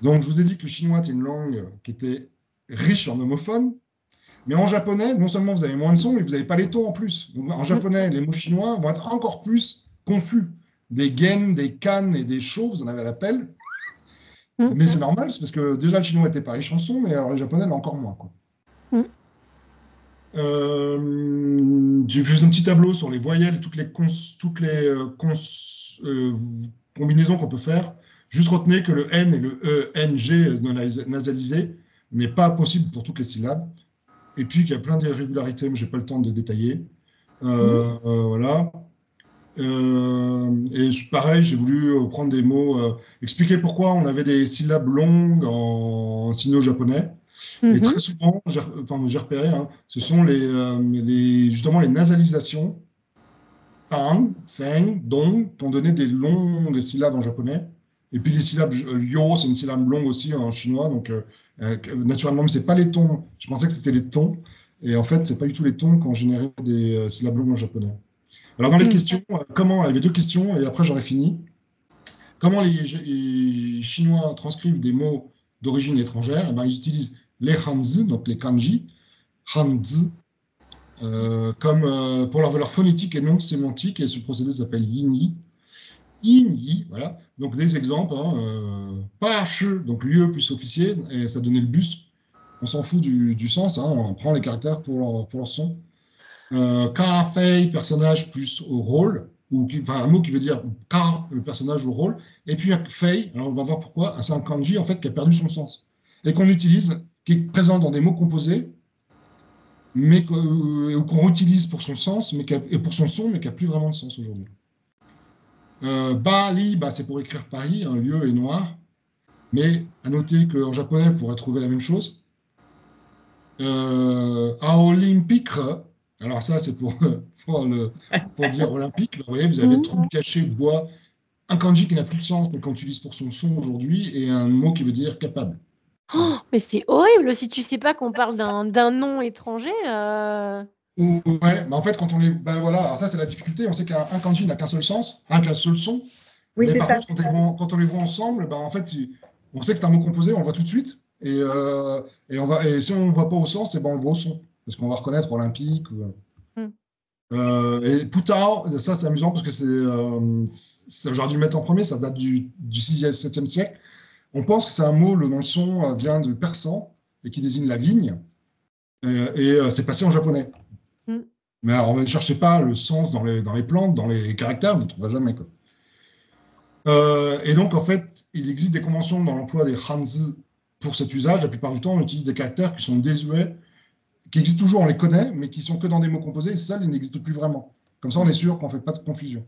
Donc, je vous ai dit que le chinois était une langue qui était riche en homophones, mais en japonais, non seulement vous avez moins de sons, mais vous n'avez pas les tons en plus. Donc, en japonais, les mots chinois vont être encore plus confus. Des gen, des kan et des sho, vous en avez à l'appel. Mais c'est normal, c'est parce que déjà le chinois n'était pas riche en sons, mais alors les japonais l'ont encore moins, quoi. J'ai fait un petit tableau sur les voyelles, toutes les combinaisons qu'on peut faire. Juste retenez que le N et le E, N, G nasalisé n'est pas possible pour toutes les syllabes. Et puis qu'il y a plein d'irrégularités, mais je n'ai pas le temps de détailler. Voilà. Et pareil, j'ai voulu prendre des mots, expliquer pourquoi on avait des syllabes longues en sino-japonais. Et très souvent, j'ai repéré, hein, ce sont justement les nasalisations, pan, feng, dong, qui ont donné des longues syllabes en japonais. Et puis les syllabes yo, c'est une syllabe longue aussi en chinois. Donc, naturellement, mais ce n'est pas les tons. Je pensais que c'était les tons. Et en fait, ce n'est pas du tout les tons qui ont généré des syllabes longues en japonais. Alors, dans les questions, il y avait 2 questions, et après, j'aurais fini. Comment les Chinois transcrivent des mots d'origine étrangère? Ils utilisent les hanzi, donc les kanji, hanzi, comme pour leur valeur phonétique et non sémantique, et ce procédé s'appelle yin-yi. Yin-yi, voilà. Donc des exemples, hein, pache, donc lieu plus officier, et ça donnait le bus. On s'en fout du sens, hein, on prend les caractères pour leur son. Ka-fei, personnage plus au rôle, enfin un mot qui veut dire ka, le personnage au rôle, et puis fei, alors on va voir pourquoi, c'est un kanji en fait qui a perdu son sens, et qu'on utilise, qui est présent dans des mots composés, mais qu'on utilise pour son sens, et pour son son, mais qui n'a plus vraiment de sens aujourd'hui. Bali, c'est pour écrire Paris, un lieu est noir, mais à noter qu'en japonais, vous pourrez trouver la même chose. Olympique, alors ça, c'est pour dire olympique. Vous voyez, vous avez trouble caché, bois, un kanji qui n'a plus de sens, mais qu'on utilise pour son son aujourd'hui, et un mot qui veut dire capable. Oh, mais c'est horrible si tu sais pas qu'on parle d'un nom étranger. Ouais, en fait, quand on les... voilà, alors ça, c'est la difficulté. On sait qu'un kanji n'a qu'un seul sens, qu'un seul son. Oui, mais par contre, quand on les voit ensemble, en fait, on sait que c'est un mot composé, on le voit tout de suite. Et si on ne voit pas au sens, on le voit au son. Parce qu'on va reconnaître olympique. Et Putao, ça c'est amusant parce que j'aurais dû le mettre en premier, ça date du 6e, 7e siècle. On pense que c'est un mot, le nom son vient du persan et qui désigne la vigne. Et c'est passé en japonais. Mais alors, ne cherchez pas le sens dans les plantes, dans les caractères, vous ne le trouverez jamais, quoi. Et donc, en fait, il existe des conventions dans l'emploi des hanzi pour cet usage. La plupart du temps, on utilise des caractères qui sont désuets, qui existent toujours, on les connaît, mais qui sont que dans des mots composés, et seuls, ils n'existent plus vraiment. Comme ça, on est sûr qu'on ne fait pas de confusion.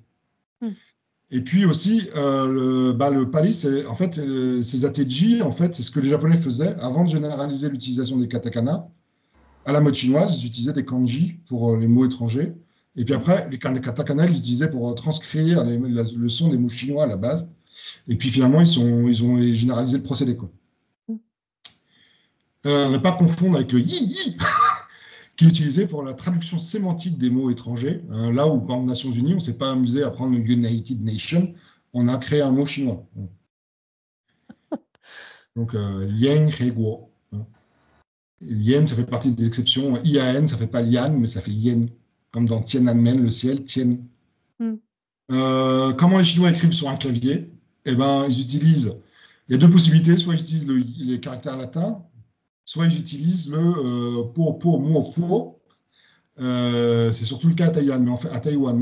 Et puis aussi, le pali, en fait, ces ateji, en fait, c'est ce que les Japonais faisaient avant de généraliser l'utilisation des katakana. À la mode chinoise, ils utilisaient des kanji pour les mots étrangers. Et puis après, les katakana, ils utilisaient pour transcrire le son des mots chinois à la base. Et puis finalement, ils ont généralisé le procédé, quoi. Ne pas confondre avec le yi qui est utilisé pour la traduction sémantique des mots étrangers. Là où, par les Nations Unies, on ne s'est pas amusé à prendre le United Nations, on a créé un mot chinois. Donc, Yen, Reguo. Yen, ça fait partie des exceptions. IAN, ça ne fait pas Lian, mais ça fait Yen. Comme dans Tiananmen, le ciel, Tien. Comment les Chinois écrivent sur un clavier? Eh ben, ils utilisent. Il y a deux possibilités. Soit ils utilisent les caractères latins, soit ils utilisent le po. C'est surtout le cas à Taïwan. Mais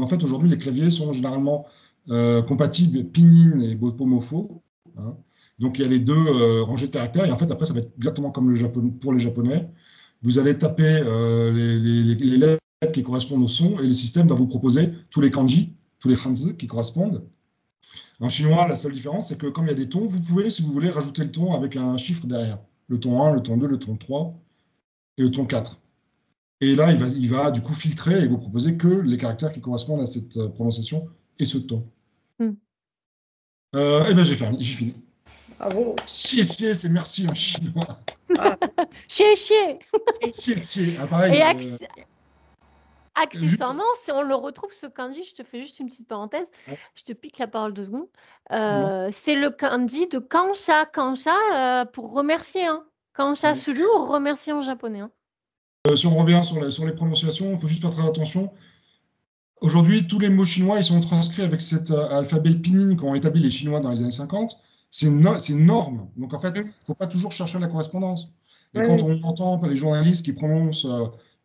en fait, aujourd'hui, les claviers sont généralement compatibles pinyin et pomofo. Hein. Donc, il y a les deux rangées de caractères. Et en fait, après, ça va être exactement comme pour les Japonais. Vous allez taper les lettres qui correspondent au son et le système va vous proposer tous les kanji, tous les hanzi qui correspondent. En chinois, la seule différence, c'est que comme il y a des tons, vous pouvez, si vous voulez, rajouter le ton avec un chiffre derrière. Le ton 1, le ton 2, le ton 3 et le ton 4. Et là, il va du coup filtrer et vous proposer que les caractères qui correspondent à cette prononciation et ce ton. Eh bien, j'ai fini. Bravo. Xie, c'est merci en chinois. Xie. Ah, pareil, Et accessoirement, si on le retrouve, ce kanji, je te fais juste une petite parenthèse, je te pique la parole 2 secondes. C'est le kanji de kansha. Kansha pour remercier. Hein. Kansha sulu ou remercier en japonais. Hein. Si on revient sur les prononciations, il faut juste faire très attention. Aujourd'hui, tous les mots chinois, ils sont transcrits avec cet alphabet pinyin qu'ont établi les Chinois dans les années 50. C'est une norme. Donc, en fait, il ne faut pas toujours chercher la correspondance. Et quand on entend les journalistes qui prononcent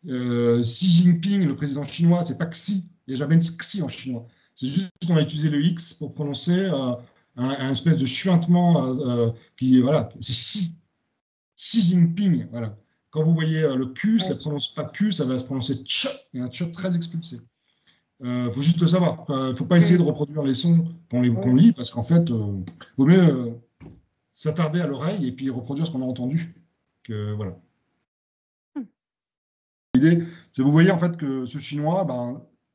Xi Jinping, le président chinois, c'est pas Xi. Il n'y a jamais de Xi en chinois. C'est juste qu'on a utilisé le X pour prononcer un espèce de chuintement voilà, c'est Xi. Xi Jinping, voilà. Quand vous voyez le Q, ça ne prononce pas Q, ça va se prononcer Ch. Il y a un Ch très expulsé. Faut juste le savoir. Il ne faut pas essayer de reproduire les sons qu'on lit, parce qu'en fait, il vaut mieux s'attarder à l'oreille et puis reproduire ce qu'on a entendu. Voilà. L'idée, c'est vous voyez en fait que ce chinois,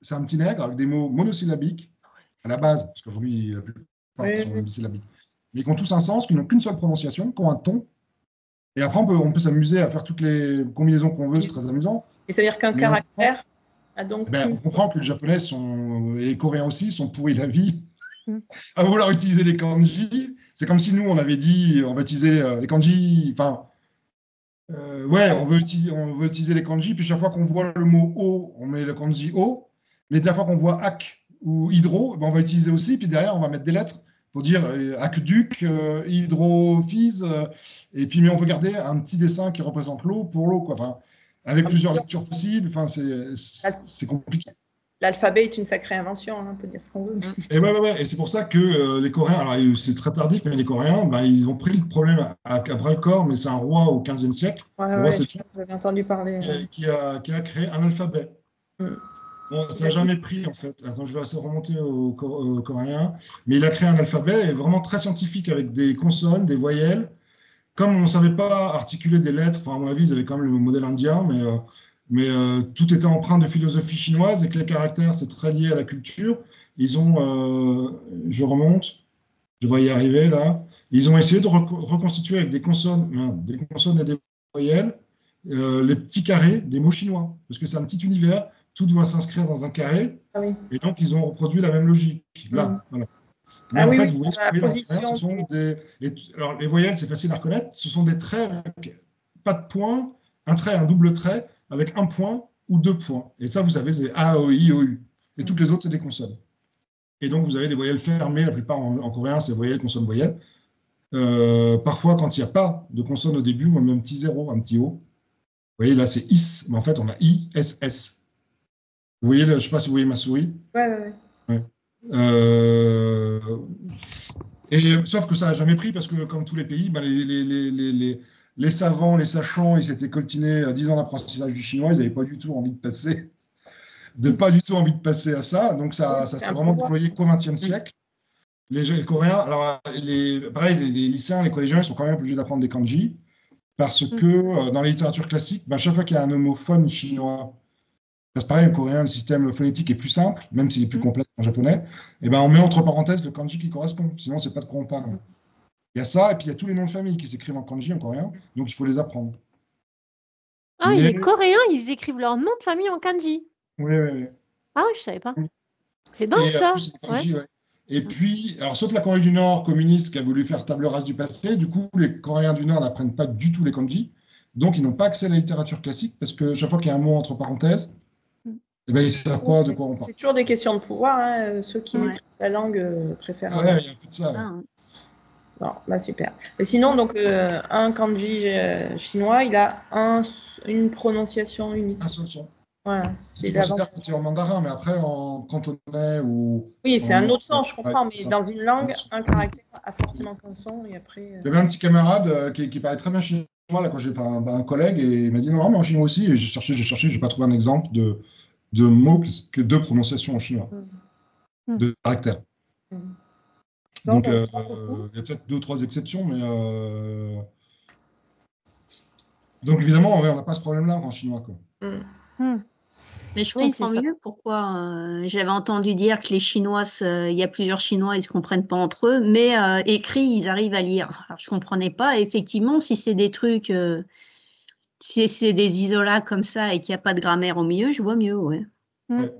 c'est un petit nègre avec des mots monosyllabiques à la base, parce qu'aujourd'hui, la plupart sont bisyllabiques, mais qui ont tous un sens, qui n'ont qu'une seule prononciation, qui ont un ton. Et après, on peut s'amuser à faire toutes les combinaisons qu'on veut, c'est très amusant. Et ça veut dire qu'un caractère a donc... on comprend que les Japonais et les Coréens aussi sont pourris la vie à vouloir utiliser les kanji. C'est comme si nous, on avait dit, on va utiliser les kanji, enfin, on veut utiliser les kanji, puis chaque fois qu'on voit le mot O, on met le kanji O, mais chaque fois qu'on voit ak ou hydro, on va utiliser aussi, puis derrière, on va mettre des lettres pour dire aqueduc, hydrophise, et puis mais on veut garder un petit dessin qui représente l'eau pour l'eau, quoi. Enfin, avec plusieurs lectures possibles, enfin, c'est compliqué. L'alphabet est une sacrée invention, on peut dire ce qu'on veut. Et c'est pour ça que les Coréens, alors c'est très tardif, mais les Coréens, ils ont pris le problème à bras-le-corps, mais c'est un roi au XVe siècle, j'avais entendu parler. Qui a créé un alphabet. Bon, ça n'a jamais pris, en fait. Attends, je vais remonter au coréen. Mais il a créé un alphabet vraiment très scientifique avec des consonnes, des voyelles. Comme on ne savait pas articuler des lettres, enfin, à mon avis, ils avaient quand même le modèle indien, mais tout était empreint de philosophie chinoise et que les caractères, c'est très lié à la culture. Ils ont, je remonte, je vais y arriver là. Ils ont essayé de reconstituer avec des consonnes et des voyelles les petits carrés des mots chinois, parce que c'est un petit univers. Tout doit s'inscrire dans un carré, et donc ils ont reproduit la même logique. Là, voilà. Mais en fait, vous voyez, ce sont alors, les voyelles, c'est facile à reconnaître, ce sont des traits avec pas de point, un trait, un double trait, avec un point ou 2 points. Et ça, vous savez, c'est A, O, I, O, U. Et toutes les autres, c'est des consonnes. Et donc, vous avez des voyelles fermées, la plupart en coréen, c'est voyelles, consonnes, voyelles. Parfois, quand il n'y a pas de consonne au début, on met un petit 0, un petit O. Vous voyez, là, c'est IS, mais en fait, on a I, S, S. Vous voyez, je ne sais pas si vous voyez ma souris. Ouais. Sauf que ça n'a jamais pris parce que, comme tous les pays, les savants, les sachants, ils s'étaient coltinés 10 ans d'apprentissage du chinois, ils n'avaient pas du tout envie de passer à ça. Donc, ça s'est vraiment déployé qu'au XXe siècle. Les Coréens, alors, pareil, les lycéens, les collégiens, ils sont quand même obligés d'apprendre des kanji parce que dans la littérature classique, bah, chaque fois qu'il y a un homophone chinois, parce que pareil, en coréen, le système phonétique est plus simple, même s'il est plus complexe en japonais, et ben on met entre parenthèses le kanji qui correspond, sinon c'est pas de quoi on parle. Il y a ça, et puis il y a tous les noms de famille qui s'écrivent en kanji en coréen, donc il faut les apprendre. Ah oui, Mais, les Coréens, ils écrivent leur nom de famille en kanji. oui, oui, oui. Ah oui, je savais pas. C'est dingue Et en ça. plus, c'est des Ouais. kanji, ouais. Et puis, alors sauf la Corée du Nord communiste qui a voulu faire table rase du passé, du coup, les Coréens du Nord n'apprennent pas du tout les kanji, donc ils n'ont pas accès à la littérature classique, parce que chaque fois qu'il y a un mot entre parenthèses, eh ben, ils ne savent pas de quoi on parle. C'est toujours des questions de pouvoir, hein. Ceux qui Ouais. maîtrisent la langue préfèrent. Ouais, il y a un peu de ça. Ouais. Ah, ouais. Bon, bah super. Et sinon, donc, un kanji chinois, il a une prononciation unique. Un seul son. Voilà, Si c'est tu d'avant. considères que tu es en mandarin, mais après en cantonais ou. Oui, c'est un autre son, je Ouais, comprends, mais ça. dans une langue, un caractère a forcément qu'un son, et après. Il y avait un petit camarade qui parlait très bien chinois là, quand j'ai fait un collègue et il m'a dit non, mais en chinois aussi. Et j'ai cherché, j'ai pas trouvé un exemple de mots de prononciation en chinois, de caractère. Donc il y a peut-être 2 ou 3 exceptions, mais donc évidemment, ouais, on n'a pas ce problème-là en chinois, quoi. Mais je Oui, c'est comprends ça. mieux pourquoi j'avais entendu dire que les Chinois, il y a plusieurs Chinois, ils se comprennent pas entre eux, mais écrit, ils arrivent à lire. Alors, je comprenais pas. Et effectivement, si c'est des trucs, si c'est des isolats comme ça et qu'il n'y a pas de grammaire au milieu, je vois mieux, ouais. Ouais.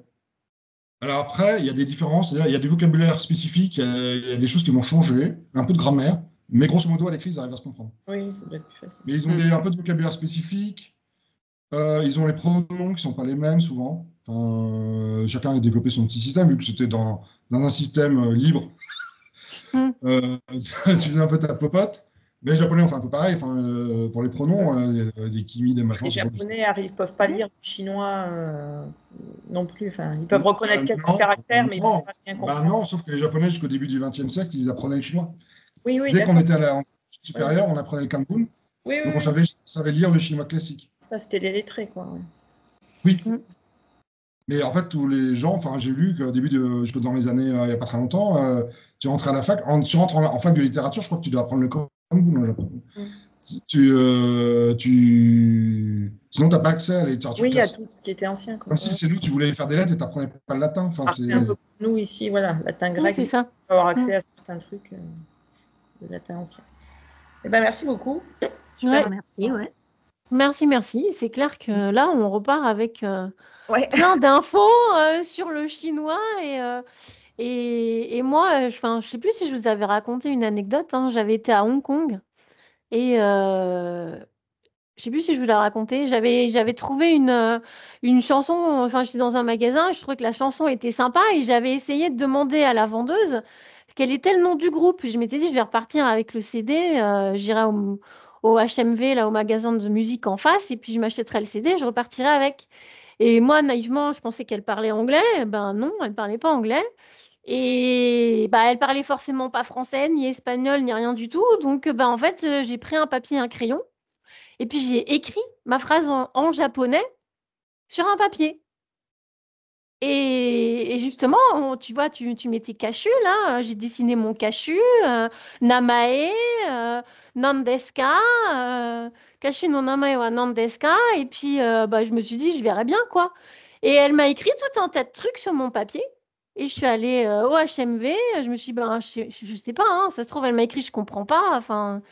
Alors après, il y a des différences, c'est-à-dire il y a du vocabulaire spécifique, il y a des choses qui vont changer, un peu de grammaire, mais grosso modo, à l'écrit, ils arrivent à se comprendre. Oui, ça doit être plus facile. Mais ils ont un peu de vocabulaire spécifique, ils ont les pronoms qui ne sont pas les mêmes souvent. Enfin, chacun a développé son petit système, vu que c'était dans un système libre. Tu faisais un peu ta popote. Mais les Japonais ont fait un peu pareil. Enfin, pour les pronoms, des kimi, des machins. Les Japonais peuvent pas lire le chinois non plus. Enfin, ils peuvent reconnaître quelques caractères, mais ils ne peuvent pas bien comprendre. Non, sauf que les Japonais, jusqu'au début du XXe siècle, ils apprenaient le chinois. Oui, oui, Dès qu'on d'accord. était en études supérieures, on apprenait le kanbun. Oui, Donc oui, on savait lire le chinois classique. ça, c'était les lettrés, quoi. Ouais. Oui. Mais en fait, tous les gens, enfin, j'ai lu qu'au début jusque dans les années, il n'y a pas très longtemps, tu rentres à la fac, tu rentres en fac de littérature, je crois que tu dois apprendre le kanbun au Japon. Sinon, tu n'as pas accès à la littérature Oui, il y a classique. tout ce qui était ancien. Comme si c'est nous, tu voulais faire des lettres et tu n'apprenais pas le latin. Enfin, c'est un peu comme nous ici, voilà, latin grec, c'est ça. on peut avoir accès à certains trucs de latin ancien. Eh ben, merci beaucoup. Ouais. Merci, ouais. Merci. C'est clair que là, on repart avec Ouais. plein d'infos sur le chinois et moi, je sais plus si je vous avais raconté une anecdote, hein. J'avais été à Hong Kong et je sais plus si je vous l'ai raconté. J'avais trouvé une chanson, enfin, j'étais dans un magasin et je trouvais que la chanson était sympa et j'avais essayé de demander à la vendeuse quel était le nom du groupe. Je m'étais dit, je vais repartir avec le CD, j'irai au HMV, là, au magasin de musique en face, et puis je m'achèterai le CD et je repartirai avec. Et moi, naïvement, je pensais qu'elle parlait anglais. Ben non, elle parlait pas anglais. Et bah, elle parlait forcément pas français, ni espagnol, ni rien du tout. Donc, en fait, j'ai pris un papier, un crayon, et puis j'ai écrit ma phrase en japonais sur un papier. Et justement, tu vois, tu mets tes cachus là. J'ai dessiné mon cachu, namae, nan desu ka, kachu no namae wa nan desu ka. Et puis, je me suis dit, je verrai bien quoi. Et elle m'a écrit tout un tas de trucs sur mon papier. Et je suis allée au HMV. Je me suis dit, je sais pas, hein, ça se trouve, elle m'a écrit, je comprends pas. Enfin,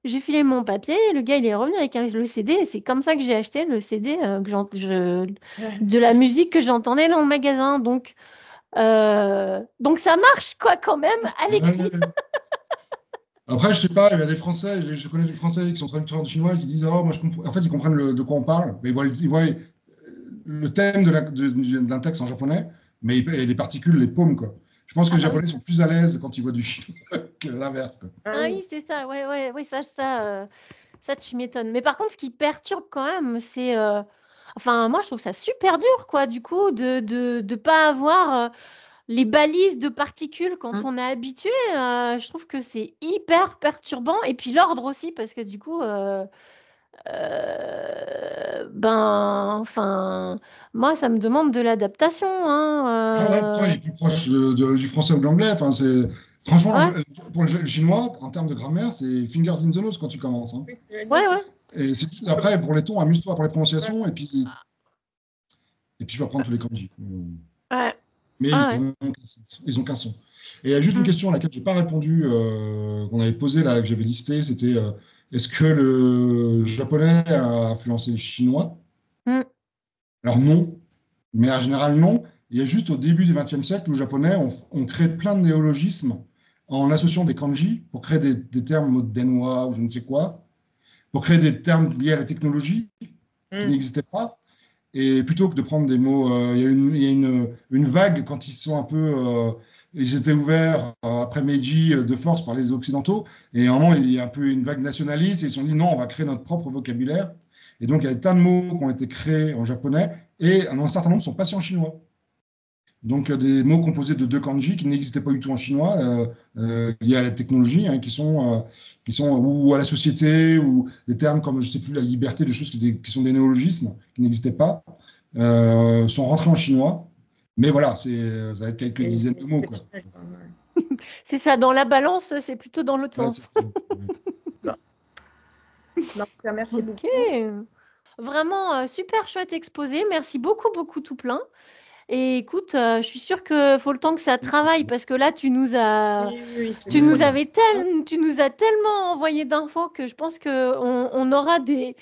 j'ai filé mon papier, le gars il est revenu avec le CD et c'est comme ça que j'ai acheté le CD de la musique que j'entendais dans le magasin. Donc ça marche quoi quand même à l'écrit. Après, je sais pas, il y a des Français, je connais des Français qui sont traducteurs de chinois qui disent oh, moi je comprends. En fait, ils comprennent de quoi on parle, mais ils voient le thème d'un texte en japonais, mais les particules, les paumes, quoi. Je pense que les Japonais sont plus à l'aise quand ils voient du chinois que l'inverse, quoi. Ah oui, c'est ça, ouais, ça tu m'étonnes. Mais par contre, ce qui perturbe quand même, c'est enfin, moi je trouve ça super dur, quoi, du coup, de pas avoir les balises de particules quand on est habitué. Je trouve que c'est hyper perturbant. Et puis l'ordre aussi, parce que du coup, enfin, moi, ça me demande de l'adaptation, hein. Ah ouais, pourtant, il est plus proche du français ou de l'anglais. Enfin, Franchement, Ouais. pour le chinois, en termes de grammaire, c'est fingers in the nose quand tu commences. Hein. Oui, ce que j'allais Ouais, dire, ouais. Et c'est juste après, pour les tons, amuse-toi pour les prononciations, et puis tu vas prendre tous les kanji. Ouais. Mais Ah ouais. ils ont qu'un son. Et il y a juste une Mm. question à laquelle je n'ai pas répondu, qu'on avait posée, là, que j'avais listée, c'était est-ce que le japonais a influencé le chinois? Mm. Alors non, mais en général non. Il y a juste au début du XXe siècle, les Japonais ont créé plein de néologismes en associant des kanji pour créer des termes danois ou je ne sais quoi, pour créer des termes liés à la technologie qui n'existaient pas. Et plutôt que de prendre des mots, il y a une vague quand ils sont un peu, ils étaient ouverts après Meiji de force par les Occidentaux. Et à un moment, il y a un peu une vague nationaliste et ils se sont dit non, on va créer notre propre vocabulaire. Et donc, il y a des tas de mots qui ont été créés en japonais et un certain nombre sont passés en chinois. Donc, des mots composés de deux kanji qui n'existaient pas du tout en chinois, liés à la technologie, hein, qui sont ou à la société, ou des termes comme, je ne sais plus, la liberté, des choses qui sont des néologismes, qui n'existaient pas, sont rentrés en chinois. Mais voilà, ça va être quelques dizaines de mots, quoi. C'est ça, dans la balance, c'est plutôt dans l'autre Ouais, sens. Merci Ok. beaucoup. Vraiment super chouette exposé. Merci beaucoup, beaucoup tout plein. Et écoute, je suis sûre qu'il faut le temps que ça travaille parce que là, tu nous as tellement envoyé d'infos que je pense qu'on aura des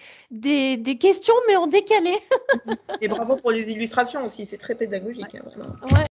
questions, mais en décalé. Et bravo pour les illustrations aussi, c'est très pédagogique. Hein, vraiment. Ouais.